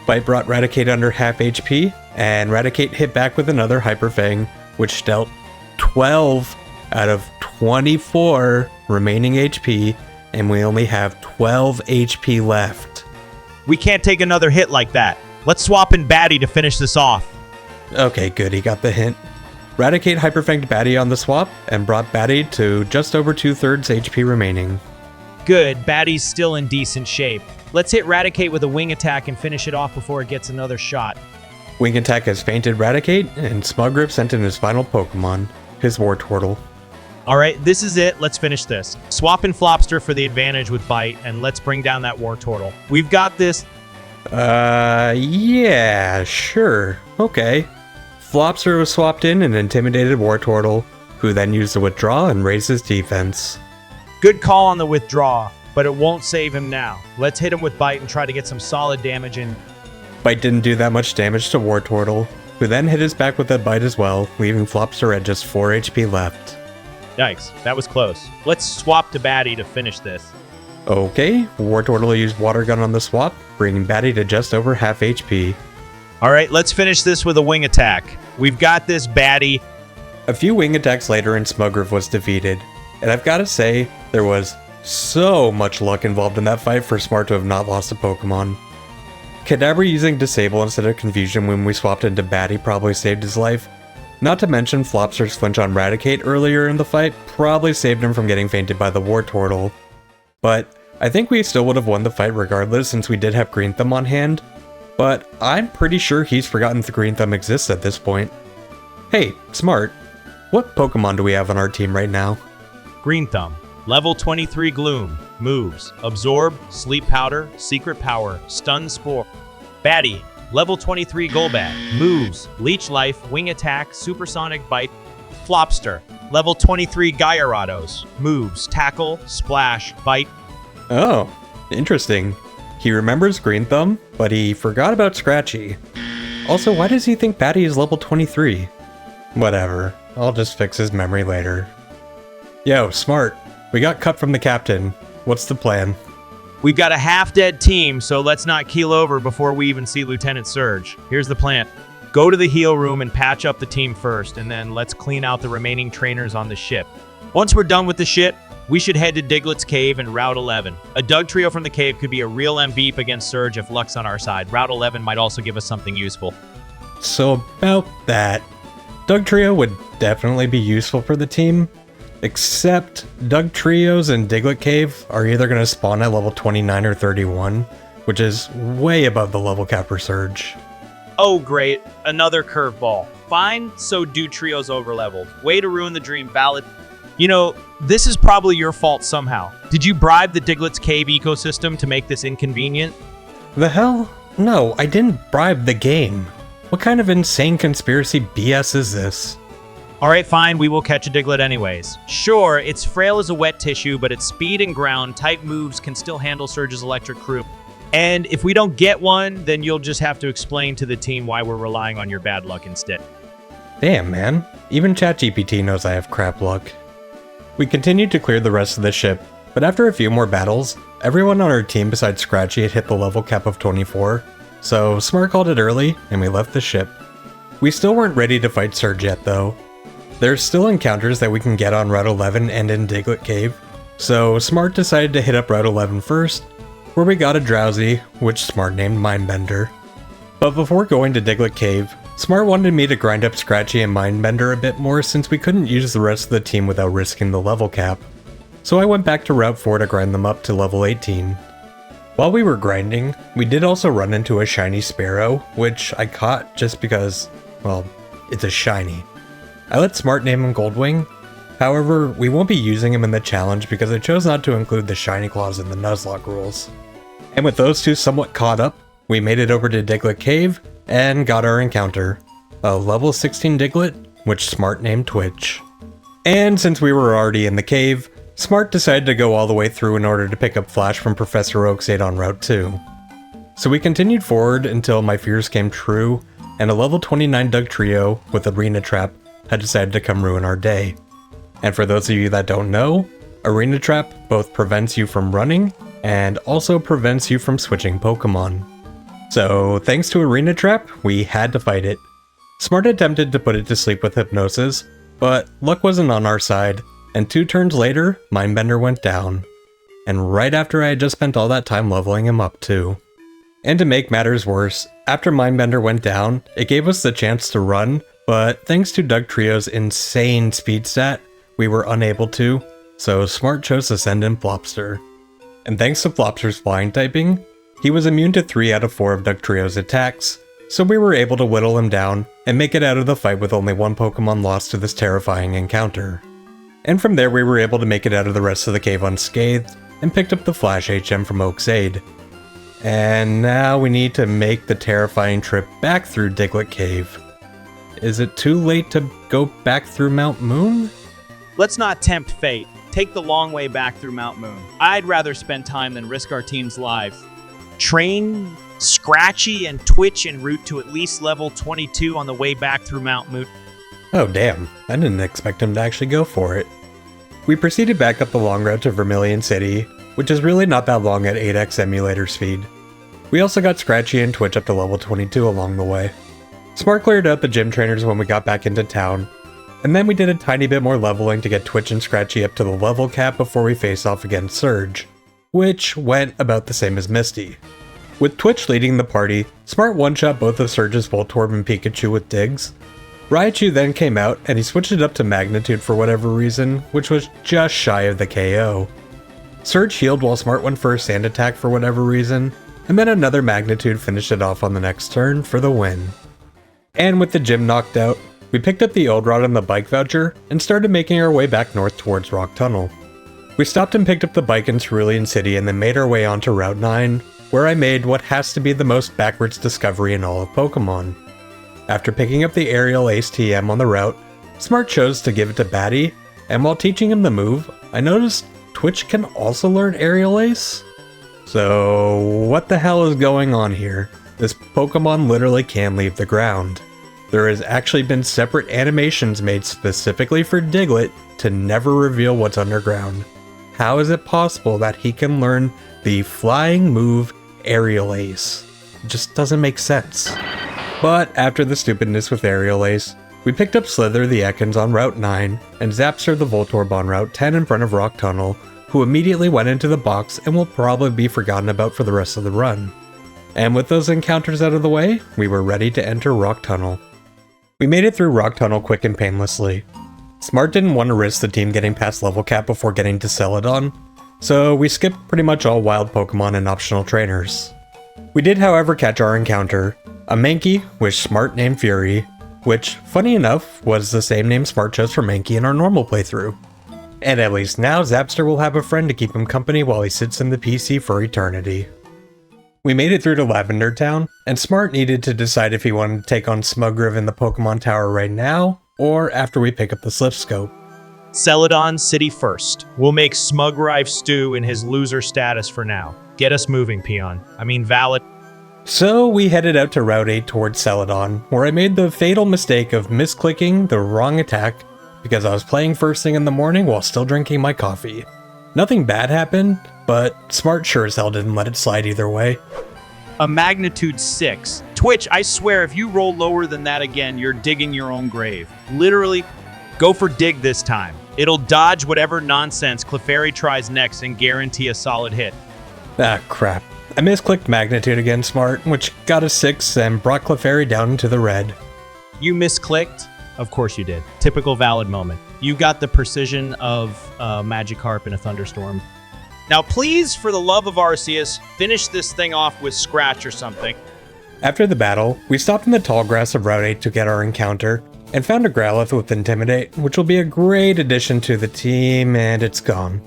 Bite brought Raticate under half HP, and Raticate hit back with another Hyper Fang, which dealt 12 out of 24 remaining HP, and we only have 12 HP left. We can't take another hit like that. Let's swap in Batty to finish this off. Okay, good, he got the hint. Raticate Hyperfanged Batty on the swap, and brought Batty to just over 2/3 HP remaining. Good, Batty's still in decent shape. Let's hit Raticate with a Wing Attack and finish it off before it gets another shot. Wing Attack has fainted Raticate, and Smugriff sent in his final Pokemon, his Wartortle. Alright, this is it. Let's finish this. Swap in Flopster for the advantage with Bite, and let's bring down that Wartortle. We've got this. Yeah, sure. Okay. Flopster was swapped in and intimidated Wartortle, who then used the Withdraw and raised his defense. Good call on the Withdraw, but it won't save him now. Let's hit him with Bite and try to get some solid damage in. Bite didn't do that much damage to Wartortle, who then hit his back with a Bite as well, leaving Flopster at just 4 HP left. Yikes, that was close. Let's swap to Batty to finish this. Okay, War Turtle used Water Gun on the swap, bringing Batty to just over half HP. Alright, let's finish this with a wing attack. We've got this, Batty. A few wing attacks later and Smuggriff was defeated, and I've gotta say, there was so much luck involved in that fight for Smart to have not lost a Pokemon. Kadabra using Disable instead of Confusion when we swapped into Batty probably saved his life. Not to mention Flopster's flinch on Raticate earlier in the fight probably saved him from getting fainted by the War Turtle. But I think we still would have won the fight regardless since we did have Green Thumb on hand, but I'm pretty sure he's forgotten the Green Thumb exists at this point. Hey, Smart, what Pokemon do we have on our team right now? Green Thumb. Level 23 Gloom. Moves. Absorb, Sleep Powder, Secret Power, Stun Spore. Batty. Level 23 Golbat. Moves. Leech Life, Wing Attack, Supersonic Bite. Flopster. Level 23 Gyarados. Moves. Tackle, Splash, Bite. Oh, interesting. He remembers Green Thumb, but he forgot about Scratchy. Also, why does he think Batty is level 23? Whatever, I'll just fix his memory later. Yo, Smart, we got cut from the captain. What's the plan? We've got a half-dead team, so let's not keel over before we even see Lieutenant Surge. Here's the plan. Go to the heal room and patch up the team first, and then let's clean out the remaining trainers on the ship. Once we're done with the shit, we should head to Diglett's Cave and Route 11. A Doug trio from the cave could be a real MVP against Surge if luck's on our side. Route 11 might also give us something useful. So about that, Doug Trio would definitely be useful for the team, except Doug Trios and Diglett Cave are either going to spawn at level 29 or 31, which is way above the level cap for Surge. Oh great, another curveball. Fine, so do Trios overleveled. Way to ruin the dream, valid. You know, this is probably your fault somehow. Did you bribe the Diglett's Cave ecosystem to make this inconvenient? The hell? No, I didn't bribe the game. What kind of insane conspiracy BS is this? Alright, fine, we will catch a Diglett anyways. Sure, it's frail as a wet tissue, but its speed and ground type moves can still handle Surge's electric crew. And if we don't get one, then you'll just have to explain to the team why we're relying on your bad luck instead. Damn, man. Even ChatGPT knows I have crap luck. We continued to clear the rest of the ship, but after a few more battles, everyone on our team besides Scratchy had hit the level cap of 24, so Smart called it early, and we left the ship. We still weren't ready to fight Surge yet, though. There's still encounters that we can get on Route 11 and in Diglett Cave, so Smart decided to hit up Route 11 first, where we got a Drowsy, which Smart named Mindbender. But before going to Diglett Cave, Smart wanted me to grind up Scratchy and Mindbender a bit more since we couldn't use the rest of the team without risking the level cap. So I went back to Route 4 to grind them up to level 18. While we were grinding, we did also run into a shiny Sparrow, which I caught just because, well, it's a shiny. I let Smart name him Goldwing. However, we won't be using him in the challenge because I chose not to include the shiny clause in the Nuzlocke rules. And with those two somewhat caught up, we made it over to Diglett Cave and got our encounter, a level 16 Diglett, which Smart named Twitch. And since we were already in the cave, Smart decided to go all the way through in order to pick up Flash from Professor Oakshade on Route 2. So we continued forward until my fears came true, and a level 29 Doug Trio with Arena Trap had decided to come ruin our day. And for those of you that don't know, Arena Trap both prevents you from running and also prevents you from switching Pokemon. So thanks to Arena Trap, we had to fight it. Smart attempted to put it to sleep with Hypnosis, but luck wasn't on our side, and 2 turns later, Mindbender went down. And right after I had just spent all that time leveling him up too. And to make matters worse, after Mindbender went down, it gave us the chance to run, but thanks to Doug Trio's insane speed stat, we were unable to, so Smart chose to send in Flopster. And thanks to Flopster's flying typing, he was immune to 3 out of 4 of Doug Trio's attacks, so we were able to whittle him down and make it out of the fight with only 1 Pokemon lost to this terrifying encounter. And from there we were able to make it out of the rest of the cave unscathed, and picked up the Flash HM from Oakshade. And now we need to make the terrifying trip back through Diglett Cave. Is it too late to go back through Mount Moon? Let's not tempt fate. Take the long way back through Mount Moon. I'd rather spend time than risk our team's lives. Train Scratchy and Twitch en route to at least level 22 on the way back through Mount Moon. Oh damn, I didn't expect him to actually go for it. We proceeded back up the long road to Vermilion City, which is really not that long at 8x emulator speed. We also got Scratchy and Twitch up to level 22 along the way. Smart cleared out the gym trainers when we got back into town, and then we did a tiny bit more leveling to get Twitch and Scratchy up to the level cap before we face off against Surge, which went about the same as Misty. With Twitch leading the party, Smart one-shot both of Surge's Voltorb and Pikachu with digs. Raichu then came out and he switched it up to Magnitude for whatever reason, which was just shy of the KO. Surge healed while Smart went for a Sand Attack for whatever reason, and then another Magnitude finished it off on the next turn for the win. And with the gym knocked out, we picked up the Old Rod and the bike voucher and started making our way back north towards Rock Tunnel. We stopped and picked up the bike in Cerulean City and then made our way onto Route 9, where I made what has to be the most backwards discovery in all of Pokemon. After picking up the Aerial Ace TM on the route, Smart chose to give it to Batty, and while teaching him the move, I noticed Twitch can also learn Aerial Ace? So what the hell is going on here? This Pokemon literally can leave the ground. There has actually been separate animations made specifically for Diglett to never reveal what's underground. How is it possible that he can learn the flying move Aerial Ace? It just doesn't make sense. But after the stupidness with Aerial Ace, we picked up Slither the Ekans on Route 9 and Zapster the Voltorb on Route 10 in front of Rock Tunnel, who immediately went into the box and will probably be forgotten about for the rest of the run. And with those encounters out of the way, we were ready to enter Rock Tunnel. We made it through Rock Tunnel quick and painlessly. Smart didn't want to risk the team getting past level cap before getting to Celadon, so we skipped pretty much all wild Pokemon and optional trainers. We did however catch our encounter, a Mankey, which Smart named Fury, which, funny enough, was the same name Smart chose for Mankey in our normal playthrough. And at least now Zapster will have a friend to keep him company while he sits in the PC for eternity. We made it through to Lavender Town, and Smart needed to decide if he wanted to take on Smugriv in the Pokemon Tower right now, or after we pick up the Slip Scope. Celadon City first. We'll make Smugriv stew in his loser status for now. Get us moving, peon. I mean valid. So we headed out to Route 8 towards Celadon, where I made the fatal mistake of misclicking the wrong attack because I was playing first thing in the morning while still drinking my coffee. Nothing bad happened, but Smart sure as hell didn't let it slide either way. A Magnitude 6. Twitch, I swear if you roll lower than that again, you're digging your own grave. Literally, go for dig this time. It'll dodge whatever nonsense Clefairy tries next and guarantee a solid hit. Ah, crap. I misclicked Magnitude again, Smart, which got a 6 and brought Clefairy down into the red. You misclicked? Of course you did. Typical valid moment. You got the precision of Magikarp in a thunderstorm. Now please, for the love of Arceus, finish this thing off with Scratch or something. After the battle, we stopped in the tall grass of Route 8 to get our encounter, and found a Growlithe with Intimidate, which will be a great addition to the team, and it's gone.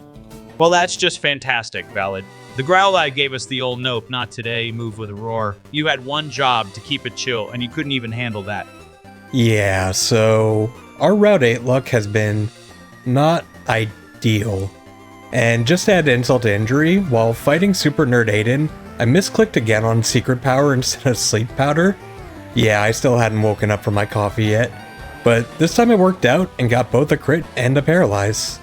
Well, that's just fantastic, Valid. The Growlithe gave us the old nope, not today, move with a roar. You had one job to keep it chill, and you couldn't even handle that. Yeah, so our Route 8 luck has been not ideal. And just to add insult to injury, while fighting Super Nerd Aiden, I misclicked again on Secret Power instead of Sleep Powder. Yeah, I still hadn't woken up from my coffee yet, but this time it worked out and got both a crit and a paralyze.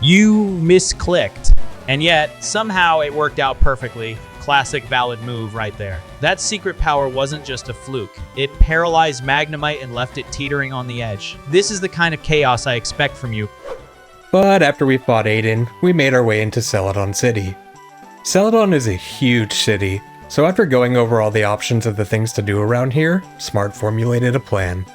You misclicked, and yet somehow it worked out perfectly. Classic Valid move right there. That Secret Power wasn't just a fluke. It paralyzed Magnemite and left it teetering on the edge. This is the kind of chaos I expect from you. But after we fought Aiden, we made our way into Celadon City. Celadon is a huge city, so after going over all the options of the things to do around here, Smart formulated a plan.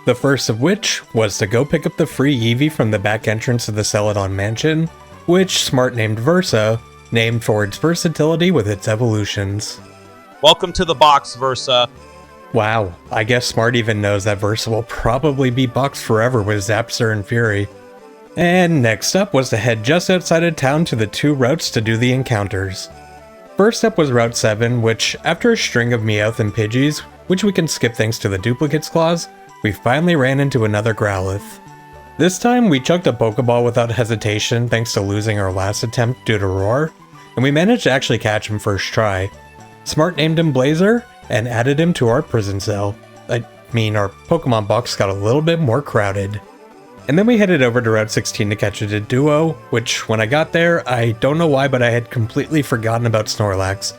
The first of which was to go pick up the free Eevee from the back entrance of the Celadon Mansion, which Smart named Versa, named for its versatility with its evolutions. Welcome to the box, Versa. Wow, I guess Smart even knows that Versa will probably be boxed forever with Zapster and Fury. And next up was to head just outside of town to the two routes to do the encounters. First up was Route 7, which, after a string of Meowth and Pidgeys, which we can skip thanks to the Duplicates clause, we finally ran into another Growlithe. This time, we chucked a Pokeball without hesitation thanks to losing our last attempt due to Roar, and we managed to actually catch him first try. Smart named him Blazer, and added him to our prison cell. I mean, our Pokemon box got a little bit more crowded. And then we headed over to Route 16 to catch a duo, which when I got there, I don't know why, but I had completely forgotten about Snorlax.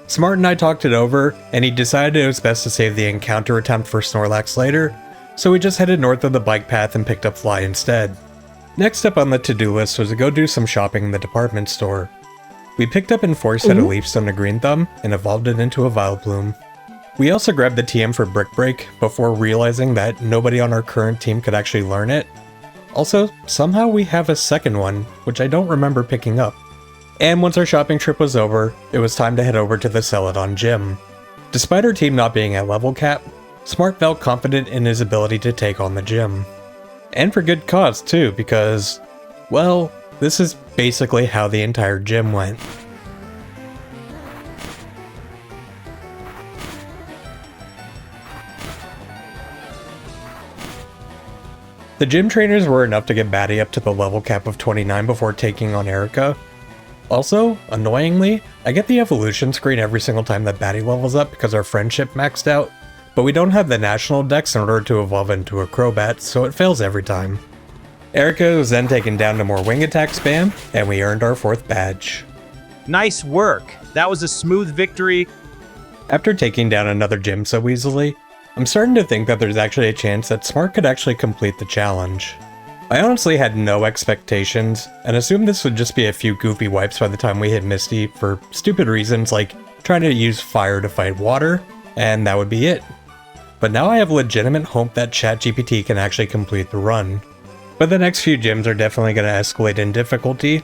Smart and I talked it over, and he decided it was best to save the encounter attempt for Snorlax later, so we just headed north of the bike path and picked up Fly instead. Next up on the to-do list was to go do some shopping in the department store. We picked up Enforce at a Leafstone to Green Thumb and evolved it into a Vileplume. We also grabbed the TM for Brick Break before realizing that nobody on our current team could actually learn it. Also, somehow we have a second one, which I don't remember picking up. And once our shopping trip was over, it was time to head over to the Celadon gym. Despite our team not being at level cap, Smart felt confident in his ability to take on the gym. And for good cause too, because, well, this is basically how the entire gym went. The gym trainers were enough to get Batty up to the level cap of 29 before taking on Erica. Also, annoyingly, I get the evolution screen every single time that Batty levels up because our friendship maxed out, but we don't have the national dex in order to evolve into a Crobat, so it fails every time. Erica was then taken down to more wing attack spam, and we earned our 4th badge. Nice work. That was a smooth victory. After taking down another gym so easily, I'm starting to think that there's actually a chance that Smart could actually complete the challenge. I honestly had no expectations, and assumed this would just be a few goofy wipes by the time we hit Misty for stupid reasons like trying to use fire to fight water, and that would be it. But now I have legitimate hope that ChatGPT can actually complete the run. But the next few gyms are definitely going to escalate in difficulty.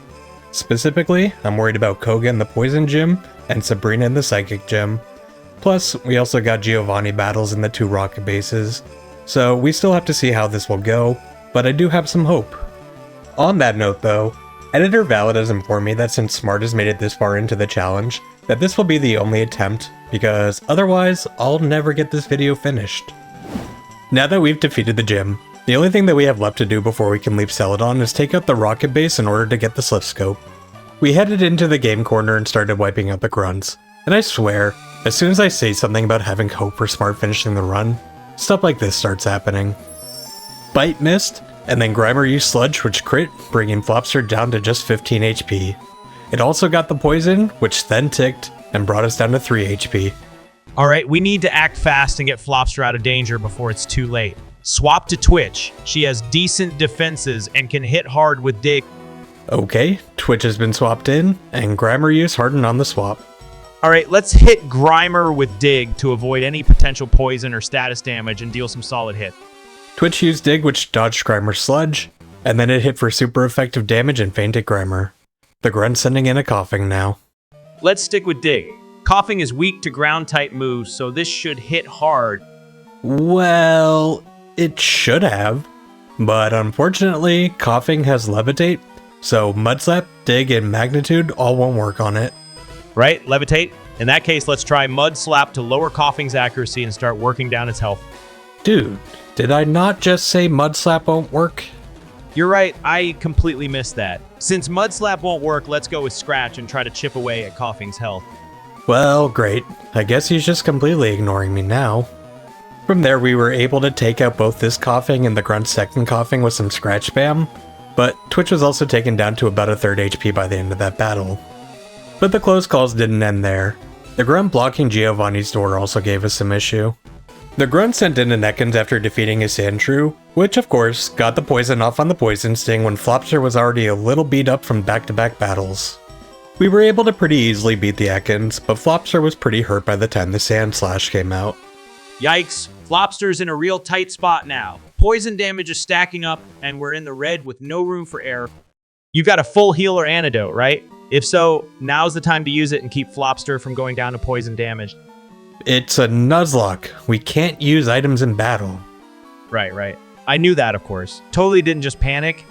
Specifically, I'm worried about Koga in the Poison Gym, and Sabrina in the Psychic Gym. Plus, we also got Giovanni battles in the 2 rocket bases, so we still have to see how this will go, but I do have some hope. On that note though, Editor Valid has informed me that since Smart has made it this far into the challenge, that this will be the only attempt, because otherwise, I'll never get this video finished. Now that we've defeated the gym, the only thing that we have left to do before we can leave Celadon is take out the rocket base in order to get the slip scope. We headed into the game corner and started wiping out the grunts, and I swear, as soon as I say something about having hope for Smart finishing the run, stuff like this starts happening. Bite missed, and then Grimer used Sludge which crit, bringing Flopster down to just 15 HP. It also got the poison, which then ticked, and brought us down to 3 HP. Alright, we need to act fast and get Flopster out of danger before it's too late. Swap to Twitch. She has decent defenses and can hit hard with Dig. Okay, Twitch has been swapped in, and Grimer use hardened on the swap. Alright, let's hit Grimer with Dig to avoid any potential poison or status damage and deal some solid hit. Twitch used Dig which dodged Grimer's Sludge, and then it hit for super effective damage and fainted Grimer. The grunt's sending in a coughing now. Let's stick with Dig. Coughing is weak to ground type moves, so this should hit hard. Well, it should have, but unfortunately, Coughing has Levitate, so Mudslap, Dig, and Magnitude all won't work on it. Right? Levitate? In that case, let's try Mud Slap to lower Coughing's accuracy and start working down its health. Dude, did I not just say Mud Slap won't work? You're right, I completely missed that. Since Mud Slap won't work, let's go with Scratch and try to chip away at Coughing's health. Well, great. I guess he's just completely ignoring me now. From there, we were able to take out both this Coughing and the Grunt's second Coughing with some Scratch spam, but Twitch was also taken down to about a 3rd HP by the end of that battle. But the close calls didn't end there. The Grunt blocking Giovanni's door also gave us some issue. The Grunt sent in an Ekans after defeating his Sandshrew, which of course got the poison off on the Poison Sting when Flopster was already a little beat up from back-to-back battles. We were able to pretty easily beat the Ekans, but Flopster was pretty hurt by the time the Sand Slash came out. Yikes, Flopster's in a real tight spot now. Poison damage is stacking up, and we're in the red with no room for error. You've got a full healer antidote, right? If so, now's the time to use it and keep Flopster from going down to poison damage. It's a Nuzlocke. We can't use items in battle. Right. I knew that, of course. Totally didn't just panic.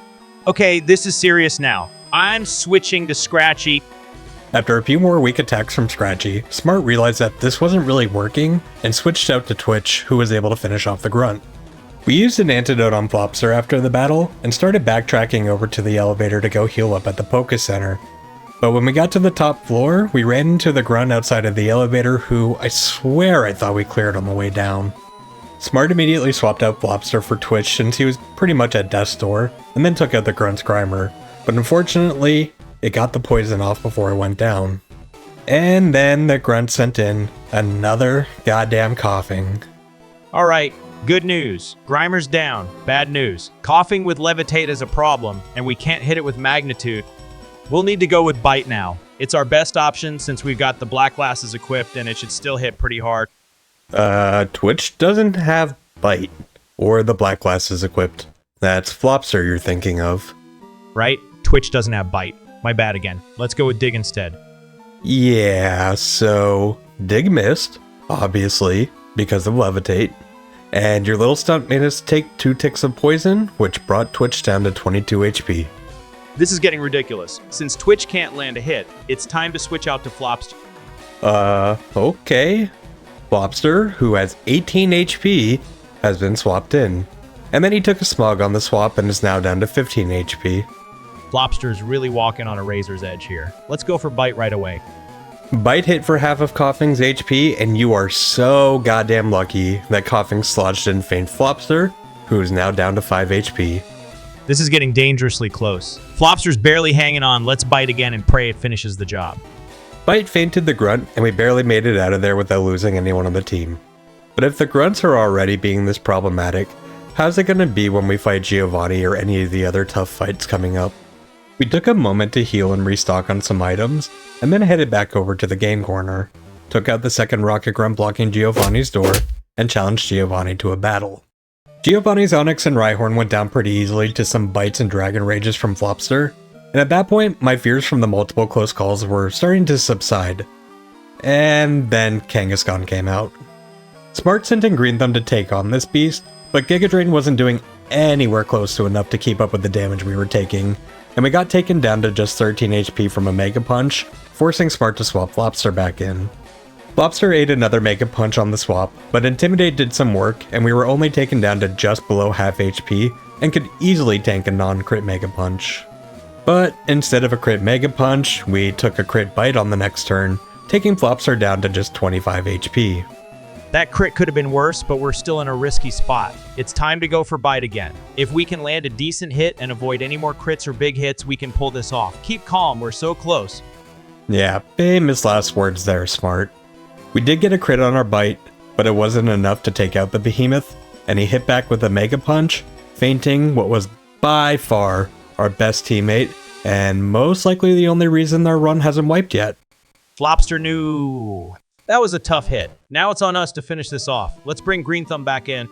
Okay, this is serious now. I'm switching to Scratchy. After a few more weak attacks from Scratchy, Smart realized that this wasn't really working and switched out to Twitch, who was able to finish off the Grunt. We used an antidote on Flopster after the battle and started backtracking over to the elevator to go heal up at the Poké Center. But when we got to the top floor, we ran into the Grunt outside of the elevator who I swear I thought we cleared on the way down. Smart immediately swapped out Flopster for Twitch since he was pretty much at death's door, and then took out the Grunt's Grimer, but unfortunately, it got the poison off before it went down. And then the Grunt sent in another goddamn coughing. Alright, good news. Grimer's down. Bad news. Coughing with Levitate is a problem, and we can't hit it with Magnitude. We'll need to go with Bite now. It's our best option since we've got the Black Glasses equipped and it should still hit pretty hard. Twitch doesn't have Bite or the Black Glasses equipped. That's Flopster you're thinking of. Right? Twitch doesn't have Bite. My bad again. Let's go with Dig instead. Yeah, so Dig missed, obviously, because of Levitate. And your little stunt made us take 2 ticks of poison, which brought Twitch down to 22 HP. This is getting ridiculous. Since Twitch can't land a hit, it's time to switch out to Flopster. Okay. Flopster, who has 18 HP, has been swapped in. And then he took a smog on the swap and is now down to 15 HP. Flopster's really walking on a razor's edge here. Let's go for Bite right away. Bite hit for half of Coughing's HP, and you are so goddamn lucky that Coughing sludged and faint Flopster, who is now down to 5 HP. This is getting dangerously close. Flopster's barely hanging on. Let's Bite again and pray it finishes the job. Bite fainted the Grunt, and we barely made it out of there without losing anyone on the team. But if the Grunts are already being this problematic, how's it gonna be when we fight Giovanni or any of the other tough fights coming up? We took a moment to heal and restock on some items, and then headed back over to the game corner, took out the second Rocket Grunt blocking Giovanni's door, and challenged Giovanni to a battle. Giovanni's Onyx and Rhyhorn went down pretty easily to some bites and Dragon Rages from Flopster, and at that point, my fears from the multiple close calls were starting to subside. And then Kangaskhan came out. Smart sent in Green Thumb to take on this beast, but Giga Drain wasn't doing anywhere close to enough to keep up with the damage we were taking, and we got taken down to just 13 HP from a Mega Punch, forcing Smart to swap Flopster back in. Flopster ate another Mega Punch on the swap, but Intimidate did some work, and we were only taken down to just below half HP, and could easily tank a non-crit Mega Punch. But instead of a crit Mega Punch, we took a crit Bite on the next turn, taking Flopster down to just 25 HP. That crit could have been worse, but we're still in a risky spot. It's time to go for Bite again. If we can land a decent hit and avoid any more crits or big hits, we can pull this off. Keep calm, we're so close. Yeah, famous last words there, Smart. We did get a crit on our Bite, but it wasn't enough to take out the Behemoth, and he hit back with a Mega Punch, fainting what was by far our best teammate, and most likely the only reason our run hasn't wiped yet. Flopster knew. That was a tough hit. Now it's on us to finish this off. Let's bring Green Thumb back in.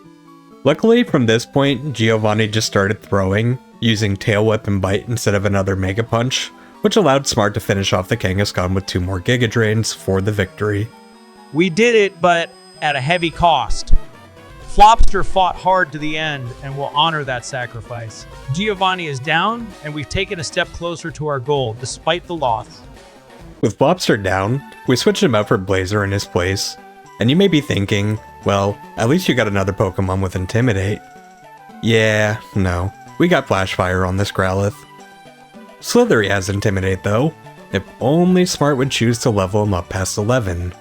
Luckily, from this point, Giovanni just started throwing, using Tail Whip and Bite instead of another Mega Punch, which allowed Smart to finish off the Kangaskhan with 2 more Giga Drains for the victory. We did it, but at a heavy cost. Flopster fought hard to the end and will honor that sacrifice. Giovanni is down, and we've taken a step closer to our goal, despite the loss. With Flopster down, we switched him out for Blazer in his place, and you may be thinking, well, at least you got another Pokemon with Intimidate. Yeah, no, we got Flash Fire on this Growlithe. Slithery has Intimidate though, if only Smart would choose to level him up past 11.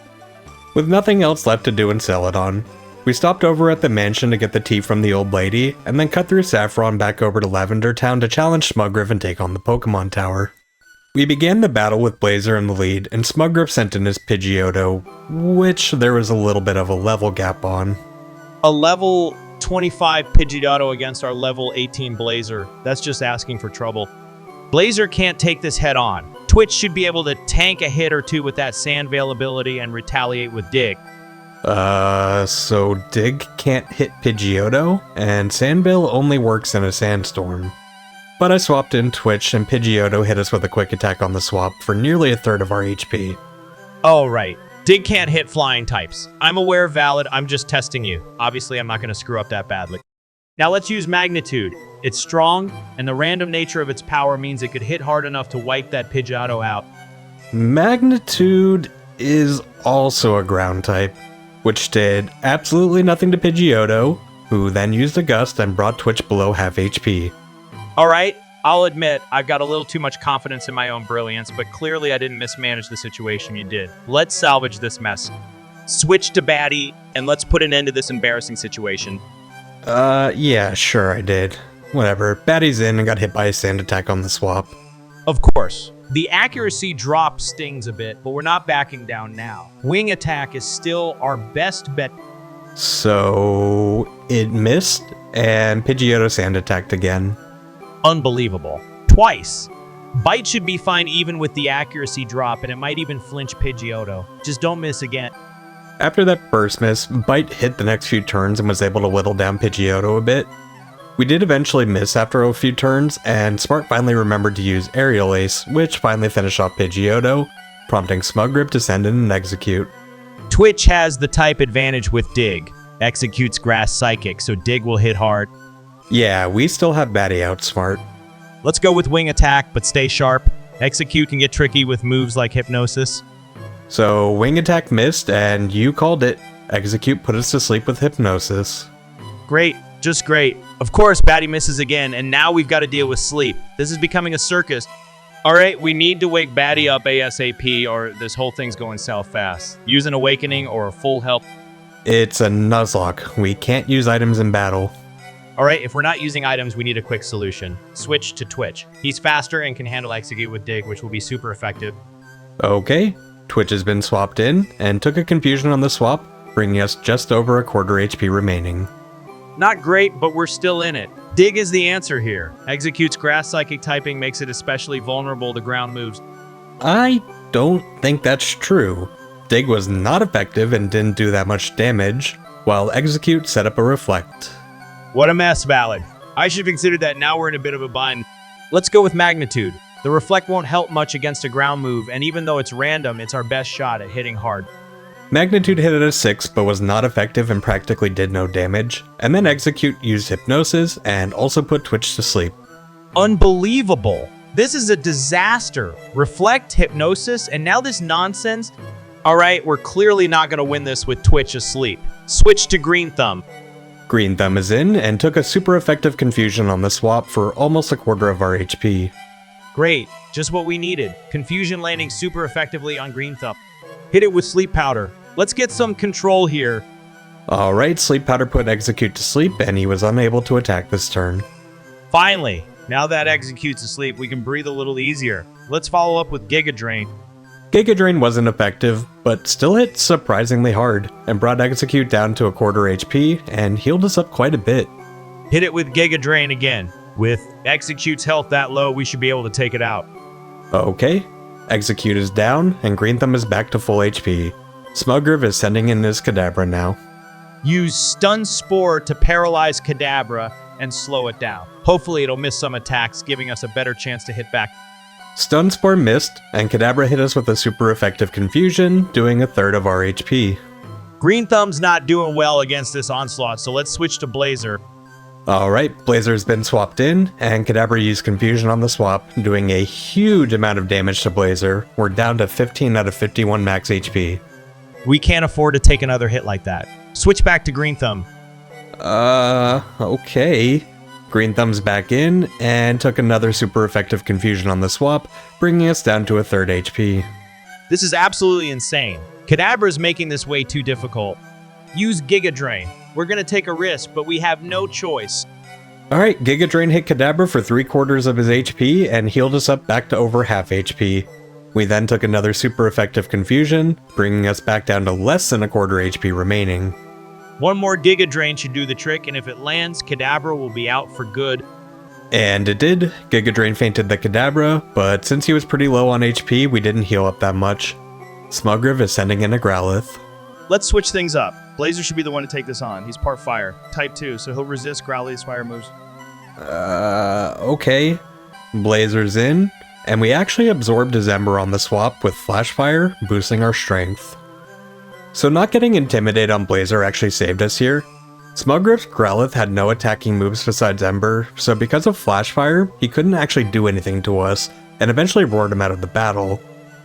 With nothing else left to do in Celadon, we stopped over at the mansion to get the tea from the old lady, and then cut through Saffron back over to Lavender Town to challenge Smugriff and take on the Pokemon Tower. We began the battle with Blazer in the lead, and Smugriff sent in his Pidgeotto, which there was a little bit of a level gap on. A level 25 Pidgeotto against our level 18 Blazer. That's just asking for trouble. Blazer can't take this head on. Twitch should be able to tank a hit or two with that Sandveil ability and retaliate with Dig. So Dig can't hit Pidgeotto, and Sandveil only works in a sandstorm. But I swapped in Twitch, and Pidgeotto hit us with a quick attack on the swap for nearly a third of our HP. Oh, right. Dig can't hit flying types. I'm aware, Valid. I'm just testing you. Obviously, I'm not going to screw up that badly. Now let's use Magnitude. It's strong, and the random nature of its power means it could hit hard enough to wipe that Pidgeotto out. Magnitude is also a ground type, which did absolutely nothing to Pidgeotto, who then used a Gust and brought Twitch below half HP. Alright, I'll admit, I've got a little too much confidence in my own brilliance, but clearly I didn't mismanage the situation you did. Let's salvage this mess. Switch to Batty, and let's put an end to this embarrassing situation. Yeah, sure, I did. Whatever. Batty's in and got hit by a sand attack on the swap. Of course. The accuracy drop stings a bit, but we're not backing down now. Wing attack is still our best bet. So it missed, and Pidgeotto sand attacked again. Unbelievable. Twice. Bite should be fine even with the accuracy drop, and it might even flinch Pidgeotto. Just don't miss again. After that first miss, Bite hit the next few turns and was able to whittle down Pidgeotto a bit. We did eventually miss after a few turns, and Smart finally remembered to use Aerial Ace, which finally finished off Pidgeotto, prompting Smuggrip to send in an Execute. Twitch has the type advantage with Dig. Executes Grass Psychic, so Dig will hit hard. Yeah, we still have Batty out, Smart. Let's go with Wing Attack, but stay sharp. Execute can get tricky with moves like Hypnosis. So Wing Attack missed, and you called it. Execute put us to sleep with Hypnosis. Great. Just great. Of course, Batty misses again, and now we've got to deal with sleep. This is becoming a circus. All right, we need to wake Batty up ASAP, or this whole thing's going south fast. Use an Awakening or a full health. It's a Nuzlocke. We can't use items in battle. All right, if we're not using items, we need a quick solution. Switch to Twitch. He's faster and can handle Execute with Dig, which will be super effective. Okay, Twitch has been swapped in, and took a confusion on the swap, bringing us just over a quarter HP remaining. Not great, but we're still in it. Dig is the answer here. Execute's Grass Psychic typing makes it especially vulnerable to ground moves. I don't think that's true. Dig was not effective and didn't do that much damage, while Execute set up a Reflect. What a mess, Valid. I should have considered that. Now we're in a bit of a bind. Let's go with Magnitude. The Reflect won't help much against a ground move, and even though it's random, it's our best shot at hitting hard. Magnitude hit at a 6, but was not effective and practically did no damage, and then Execute used Hypnosis and also put Twitch to sleep. Unbelievable! This is a disaster. Reflect, Hypnosis, and now this nonsense? Alright, we're clearly not going to win this with Twitch asleep. Switch to Green Thumb. Green Thumb is in and took a super effective Confusion on the swap for almost a quarter of our HP. Great, just what we needed. Confusion landing super effectively on Green Thumb. Hit it with Sleep Powder. Let's get some control here. Alright, Sleep Powder put Execute to sleep, and he was unable to attack this turn. Finally, now that Execute's asleep, we can breathe a little easier. Let's follow up with Giga Drain. Giga Drain wasn't effective, but still hit surprisingly hard, and brought Execute down to a quarter HP, and healed us up quite a bit. Hit it with Giga Drain again. With Execute's health that low, we should be able to take it out. Okay. Execute is down, and Green Thumb is back to full HP. Smuggrip is sending in his Kadabra now. Use Stun Spore to paralyze Kadabra and slow it down. Hopefully it'll miss some attacks, giving us a better chance to hit back. Stun Spore missed, and Kadabra hit us with a super effective Confusion, doing a third of our HP. Green Thumb's not doing well against this onslaught, so let's switch to Blazer. Alright, Blazer's been swapped in, and Kadabra used Confusion on the swap, doing a huge amount of damage to Blazer. We're down to 15 out of 51 max HP. We can't afford to take another hit like that. Switch back to Green Thumb. Okay. Green Thumb's back in, and took another super effective Confusion on the swap, bringing us down to a third HP. This is absolutely insane. Kadabra's making this way too difficult. Use Giga Drain. We're gonna take a risk, but we have no choice. Alright, Giga Drain hit Kadabra for 3/4 of his HP and healed us up back to over half HP. We then took another super effective Confusion, bringing us back down to less than a quarter HP remaining. One more Giga Drain should do the trick, and if it lands, Kadabra will be out for good. And it did. Giga Drain fainted the Kadabra, but since he was pretty low on HP, we didn't heal up that much. Smuggrip is sending in a Growlithe. Let's switch things up. Blazer should be the one to take this on. He's part fire, type 2, so he'll resist Growlithe's fire moves. Okay. Blazer's in, and we actually absorbed his Ember on the swap with Flash Fire, boosting our strength. So not getting intimidated on Blazer actually saved us here. Smuggrip's Growlithe had no attacking moves besides Ember, so because of Flash Fire, he couldn't actually do anything to us, and eventually roared him out of the battle,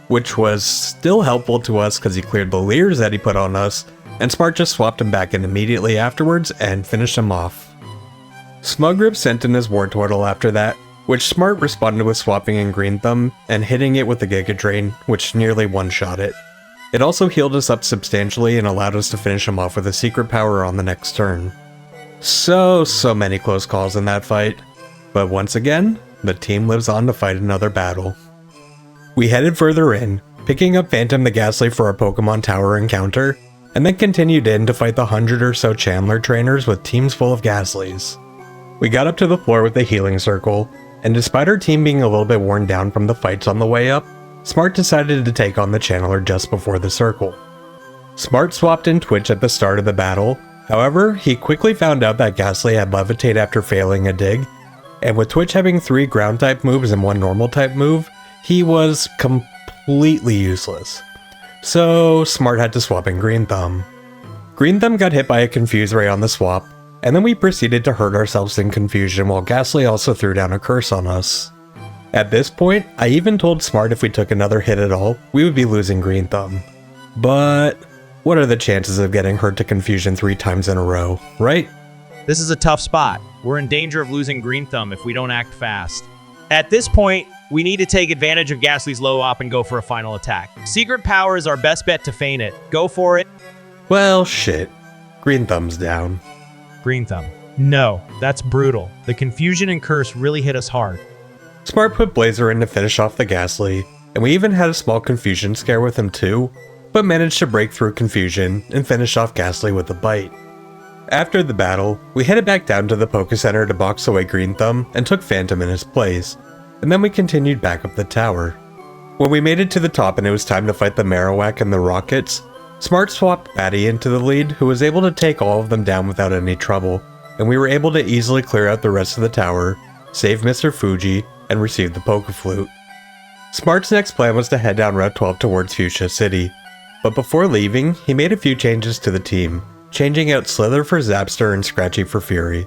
which was still helpful to us because he cleared the leers that he put on us, and Smart just swapped him back in immediately afterwards and finished him off. Smuggrip sent in his Wartortle after that, which Smart responded with swapping in Green Thumb and hitting it with the Giga Drain, which nearly one-shot it. It also healed us up substantially and allowed us to finish him off with a secret power on the next turn. So many close calls in that fight. But once again, the team lives on to fight another battle. We headed further in, picking up Phantom the Ghastly for our Pokemon Tower encounter, and then continued in to fight the 100 or so Chandler trainers with teams full of Ghastlies. We got up to the floor with the healing circle, and despite our team being a little bit worn down from the fights on the way up, Smart decided to take on the Channeler just before the circle. Smart swapped in Twitch at the start of the battle, however, he quickly found out that Ghastly had Levitate after failing a dig, and with Twitch having 3 ground type moves and 1 normal type move, he was completely useless. So Smart had to swap in Green Thumb. Green Thumb got hit by a Confuse Ray on the swap, and then we proceeded to hurt ourselves in confusion while Ghastly also threw down a curse on us. At this point, I even told Smart if we took another hit at all, we would be losing Green Thumb. But what are the chances of getting hurt to confusion 3 times in a row, right? This is a tough spot. We're in danger of losing Green Thumb if we don't act fast. At this point, we need to take advantage of Ghastly's low op and go for a final attack. Secret Power is our best bet to feint it. Go for it. Well, shit. Green Thumb's down. Green Thumb. No, that's brutal. The confusion and curse really hit us hard. Smart put Blazer in to finish off the Ghastly, and we even had a small confusion scare with him too, but managed to break through confusion and finish off Ghastly with a bite. After the battle, we headed back down to the Poké Center to box away Green Thumb and took Phantom in his place, and then we continued back up the tower. When we made it to the top and it was time to fight the Marowak and the Rockets, Smart swapped Batty into the lead, who was able to take all of them down without any trouble, and we were able to easily clear out the rest of the tower, save Mr. Fuji, and receive the Poké-Flute. Smart's next plan was to head down Route 12 towards Fuchsia City, but before leaving, he made a few changes to the team, changing out Slither for Zapster and Scratchy for Fury.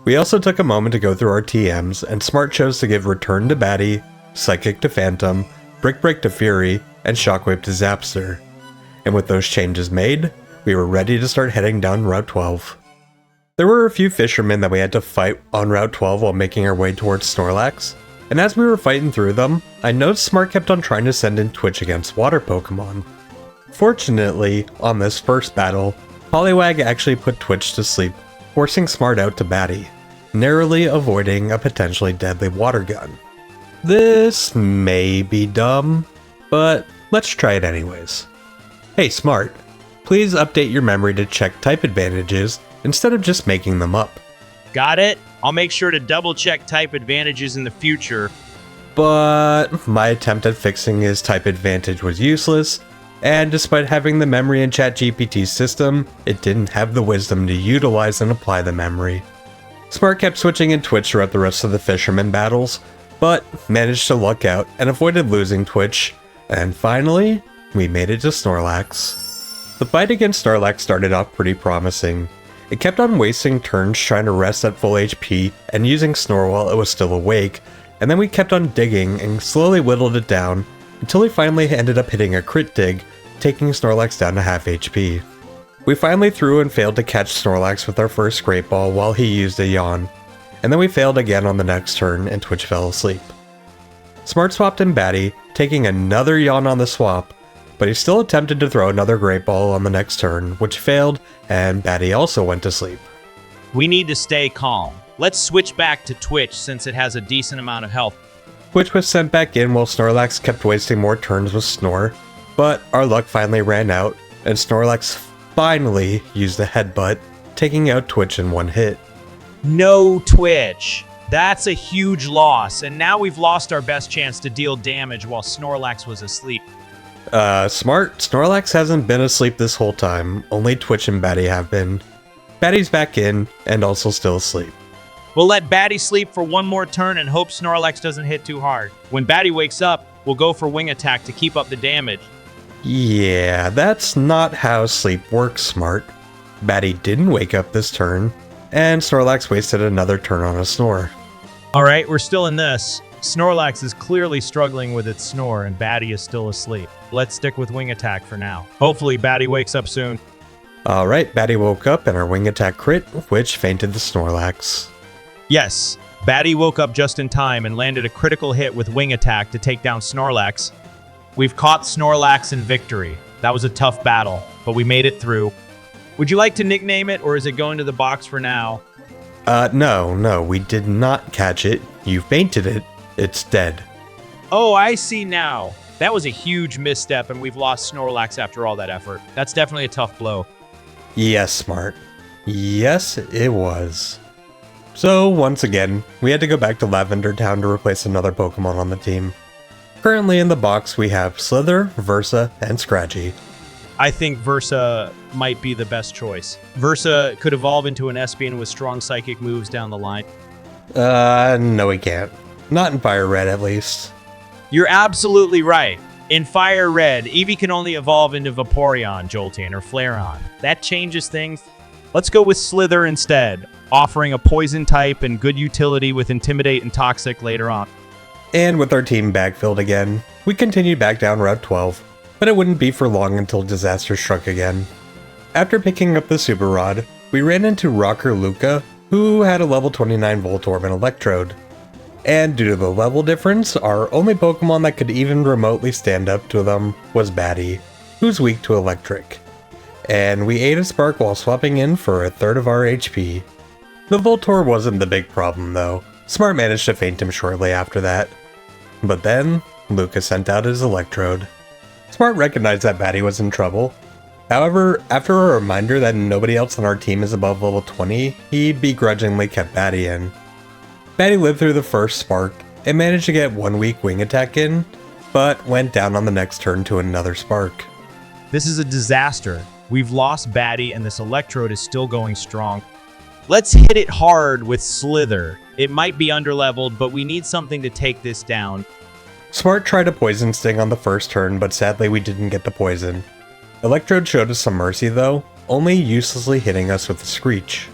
We also took a moment to go through our TMs, and Smart chose to give Return to Batty, Psychic to Phantom, Brick Break to Fury, and Shockwave to Zapster. And with those changes made, we were ready to start heading down Route 12. There were a few fishermen that we had to fight on Route 12 while making our way towards Snorlax, and as we were fighting through them, I noticed Smart kept on trying to send in Twitch against water Pokemon. Fortunately, on this first battle, Poliwag actually put Twitch to sleep, forcing Smart out to Batty, narrowly avoiding a potentially deadly water gun. This may be dumb, but let's try it anyways. Hey Smart, please update your memory to check type advantages instead of just making them up. Got it? I'll make sure to double check type advantages in the future. But my attempt at fixing his type advantage was useless, and despite having the memory in ChatGPT's system, it didn't have the wisdom to utilize and apply the memory. Smart kept switching in Twitch throughout the rest of the fisherman battles, but managed to luck out and avoided losing Twitch, and finally, we made it to Snorlax. The fight against Snorlax started off pretty promising. It kept on wasting turns trying to rest at full HP and using Snore while it was still awake, and then we kept on digging and slowly whittled it down until we finally ended up hitting a crit dig, taking Snorlax down to half HP. We finally threw and failed to catch Snorlax with our first Great Ball while he used a yawn, and then we failed again on the next turn and Twitch fell asleep. Smart swapped in Batty, taking another yawn on the swap, but he still attempted to throw another Great Ball on the next turn, which failed, and Batty also went to sleep. We need to stay calm. Let's switch back to Twitch since it has a decent amount of health. Twitch was sent back in while Snorlax kept wasting more turns with Snore, but our luck finally ran out, and Snorlax finally used a headbutt, taking out Twitch in one hit. No Twitch. That's a huge loss, and now we've lost our best chance to deal damage while Snorlax was asleep. Smart, Snorlax hasn't been asleep this whole time, only Twitch and Batty have been. Batty's back in, and also still asleep. We'll let Batty sleep for one more turn and hope Snorlax doesn't hit too hard. When Batty wakes up, we'll go for Wing Attack to keep up the damage. Yeah, that's not how sleep works, Smart. Batty didn't wake up this turn, and Snorlax wasted another turn on a snore. Alright, we're still in this. Snorlax is clearly struggling with its snore and Batty is still asleep. Let's stick with Wing Attack for now. Hopefully Batty wakes up soon. Alright, Batty woke up and our Wing Attack crit, which fainted the Snorlax. Yes, Batty woke up just in time and landed a critical hit with Wing Attack to take down Snorlax. We've caught Snorlax in victory. That was a tough battle, but we made it through. Would you like to nickname it, or is it going to the box for now? No, we did not catch it. You fainted it. It's dead. Oh, I see now. That was a huge misstep, and we've lost Snorlax after all that effort. That's definitely a tough blow. Yes, Smart. Yes, it was. So, once again, we had to go back to Lavender Town to replace another Pokemon on the team. Currently in the box, we have Slither, Versa, and Scratchy. I think Versa might be the best choice. Versa could evolve into an Espion with strong psychic moves down the line. No he can't. Not in Fire Red, at least. You're absolutely right. In Fire Red, Eevee can only evolve into Vaporeon, Jolteon, or Flareon. That changes things. Let's go with Slither instead, offering a poison type and good utility with Intimidate and Toxic later on. And with our team backfilled again, we continued back down Route 12, but it wouldn't be for long until disaster struck again. After picking up the Super Rod, we ran into Rocker Luca, who had a level 29 Voltorb and Electrode. And due to the level difference, our only Pokemon that could even remotely stand up to them was Batty, who's weak to Electric. And we ate a Spark while swapping in for a third of our HP. The Voltorb wasn't the big problem though. Smart managed to faint him shortly after that. But then, Luca sent out his Electrode. Smart recognized that Batty was in trouble. However, after a reminder that nobody else on our team is above level 20, he begrudgingly kept Batty in. Batty lived through the first Spark and managed to get one weak Wing attack in, but went down on the next turn to another Spark. This is a disaster. We've lost Batty and this Electrode is still going strong. Let's hit it hard with Slither. It might be underleveled, but we need something to take this down. Smart tried a Poison Sting on the first turn, but sadly we didn't get the poison. Electrode showed us some mercy though, only uselessly hitting us with a Screech.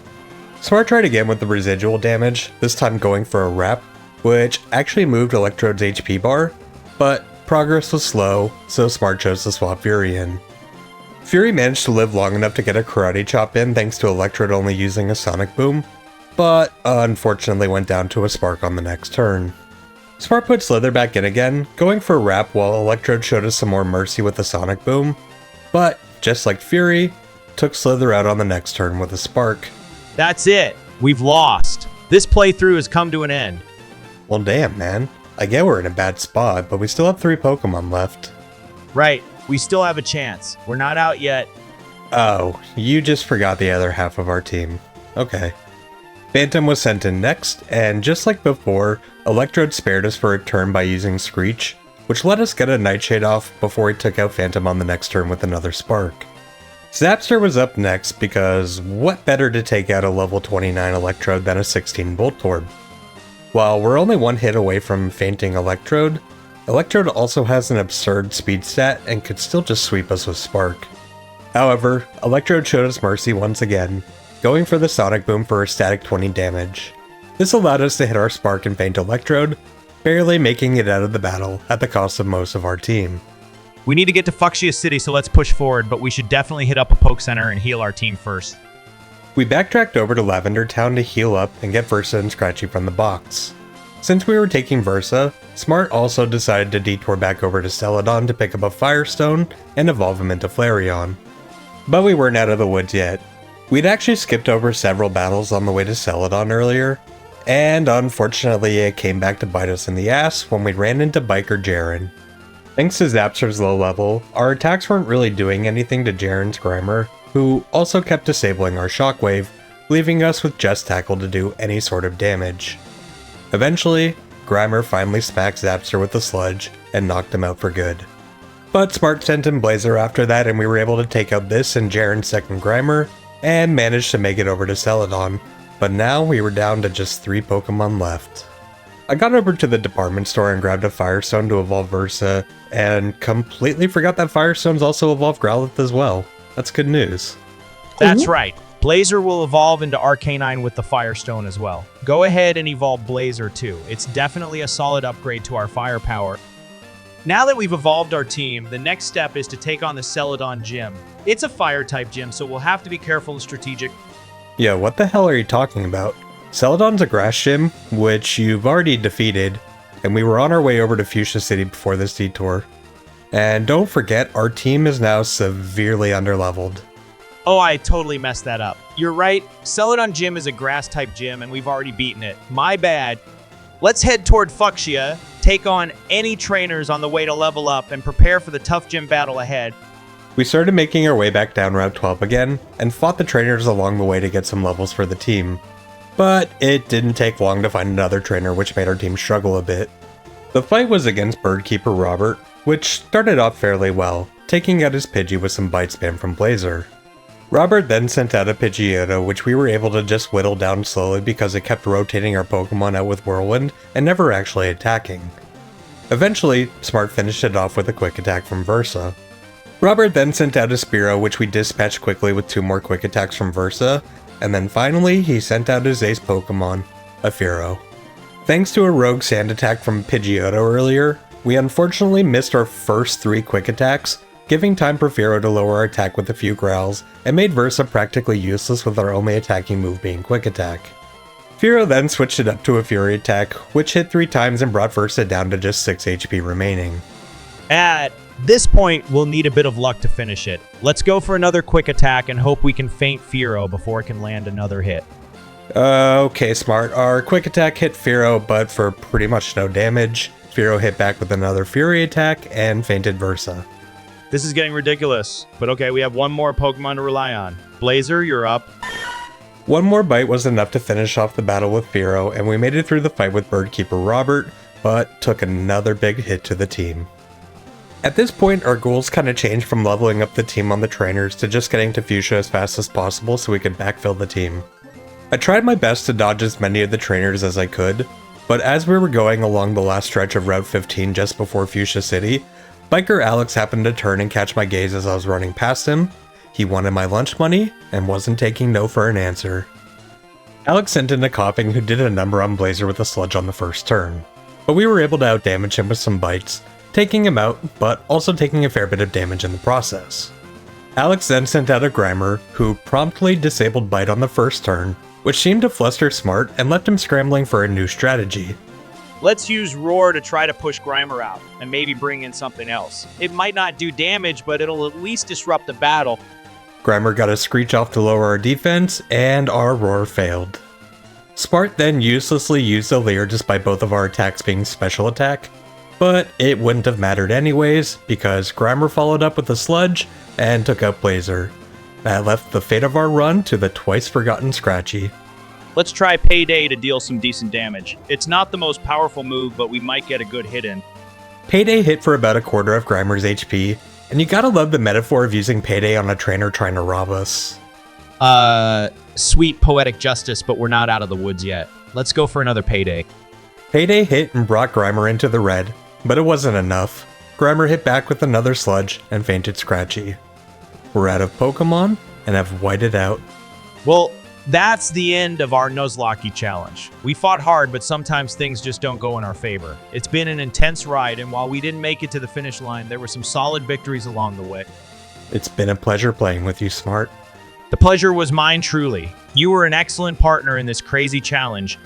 Smart tried again with the residual damage, this time going for a Wrap, which actually moved Electrode's HP bar, but progress was slow, so Smart chose to swap Fury in. Fury managed to live long enough to get a Karate Chop in thanks to Electrode only using a Sonic Boom, but unfortunately went down to a Spark on the next turn. Smart put Slither back in again, going for a Wrap while Electrode showed us some more mercy with a Sonic Boom, but just like Fury, took Slither out on the next turn with a Spark. That's it. We've lost. This playthrough has come to an end. Well damn man, I get we're in a bad spot, but we still have 3 Pokemon left. Right. We still have a chance. We're not out yet. Oh, you just forgot the other half of our team. Okay. Phantom was sent in next, and just like before, Electrode spared us for a turn by using Screech, which let us get a Nightshade off before he took out Phantom on the next turn with another Spark. Zapster was up next because what better to take out a level 29 Electrode than a 16 Voltorb? While we're only one hit away from fainting Electrode, Electrode also has an absurd speed stat and could still just sweep us with Spark. However, Electrode showed us mercy once again, going for the Sonic Boom for a static 20 damage. This allowed us to hit our Spark and faint Electrode, barely making it out of the battle at the cost of most of our team. We need to get to Fuchsia City, so let's push forward, but we should definitely hit up a Poke Center and heal our team first. We backtracked over to Lavender Town to heal up and get Versa and Scratchy from the box. Since we were taking Versa, Smart also decided to detour back over to Celadon to pick up a Firestone and evolve him into Flareon. But we weren't out of the woods yet. We'd actually skipped over several battles on the way to Celadon earlier, and unfortunately it came back to bite us in the ass when we ran into Biker Jaren. Thanks to Zapster's low level, our attacks weren't really doing anything to Jaren's Grimer, who also kept disabling our Shockwave, leaving us with just Tackle to do any sort of damage. Eventually, Grimer finally smacked Zapster with the Sludge and knocked him out for good. But Smart sent in Blazer after that and we were able to take out this and Jaren's second Grimer, and managed to make it over to Celadon, but now we were down to just 3 Pokemon left. I got over to the department store and grabbed a Firestone to evolve Versa, and completely forgot that Firestones also evolve Growlithe as well. That's good news. That's right. Blazer will evolve into Arcanine with the Firestone as well. Go ahead and evolve Blazer too. It's definitely a solid upgrade to our firepower. Now that we've evolved our team, the next step is to take on the Celadon gym. It's a fire-type gym, so we'll have to be careful and strategic. Yeah, what the hell are you talking about? Celadon's a grass gym, which you've already defeated, and we were on our way over to Fuchsia City before this detour. And don't forget, our team is now severely underleveled. Oh, I totally messed that up. You're right. Celadon Gym is a grass-type gym, and we've already beaten it. My bad. Let's head toward Fuchsia, take on any trainers on the way to level up, and prepare for the tough gym battle ahead. We started making our way back down Route 12 again, and fought the trainers along the way to get some levels for the team. But it didn't take long to find another trainer, which made our team struggle a bit. The fight was against Birdkeeper Robert, which started off fairly well, taking out his Pidgey with some bite spam from Blazer. Robert then sent out a Pidgeotto, which we were able to just whittle down slowly because it kept rotating our Pokemon out with Whirlwind and never actually attacking. Eventually, Smart finished it off with a quick attack from Versa. Robert then sent out a Spearow, which we dispatched quickly with 2 more quick attacks from Versa, and then finally he sent out his ace Pokemon, a Fearow. Thanks to a rogue sand attack from Pidgeotto earlier, we unfortunately missed our first 3 quick attacks, giving time for Fearow to lower our attack with a few growls, and made Versa practically useless with our only attacking move being Quick Attack. Fearow then switched it up to a Fury Attack, which hit 3 times and brought Versa down to just 6 HP remaining. At this point, we'll need a bit of luck to finish it. Let's go for another quick attack and hope we can feint Fearow before it can land another hit. Okay, Smart. Our Quick Attack hit Fearow, but for pretty much no damage. Fearow hit back with another Fury Attack and feinted Versa. This is getting ridiculous. But okay, we have one more Pokemon to rely on. Blazer, you're up. One more bite was enough to finish off the battle with Fearow, and we made it through the fight with Birdkeeper Robert, but took another big hit to the team. At this point, our goals kind of changed from leveling up the team on the trainers to just getting to Fuchsia as fast as possible so we could backfill the team. I tried my best to dodge as many of the trainers as I could, but as we were going along the last stretch of Route 15 just before Fuchsia City, Biker Alex happened to turn and catch my gaze as I was running past him. He wanted my lunch money and wasn't taking no for an answer. Alex sent in a Coughing who did a number on Blazer with a Sludge on the first turn, but we were able to outdamage him with some bites, taking him out, but also taking a fair bit of damage in the process. Alex then sent out a Grimer, who promptly disabled Bite on the first turn, which seemed to fluster Smart and left him scrambling for a new strategy. Let's use Roar to try to push Grimer out, and maybe bring in something else. It might not do damage, but it'll at least disrupt the battle. Grimer got a Screech off to lower our defense, and our Roar failed. Smart then uselessly used a Leer despite both of our attacks being special attack, but it wouldn't have mattered anyways, because Grimer followed up with a Sludge and took out Blazer. That left the fate of our run to the twice-forgotten Scratchy. Let's try Payday to deal some decent damage. It's not the most powerful move, but we might get a good hit in. Payday hit for about a quarter of Grimer's HP, and you gotta love the metaphor of using Payday on a trainer trying to rob us. Sweet poetic justice, but we're not out of the woods yet. Let's go for another Payday. Payday hit and brought Grimer into the red, but it wasn't enough. Grimer hit back with another Sludge and feinted Scratchy. We're out of Pokemon and have whited out. Well, that's the end of our Nuzlocke challenge. We fought hard, but sometimes things just don't go in our favor. It's been an intense ride, and while we didn't make it to the finish line, there were some solid victories along the way. It's been a pleasure playing with you, Smart. The pleasure was mine truly. You were an excellent partner in this crazy challenge,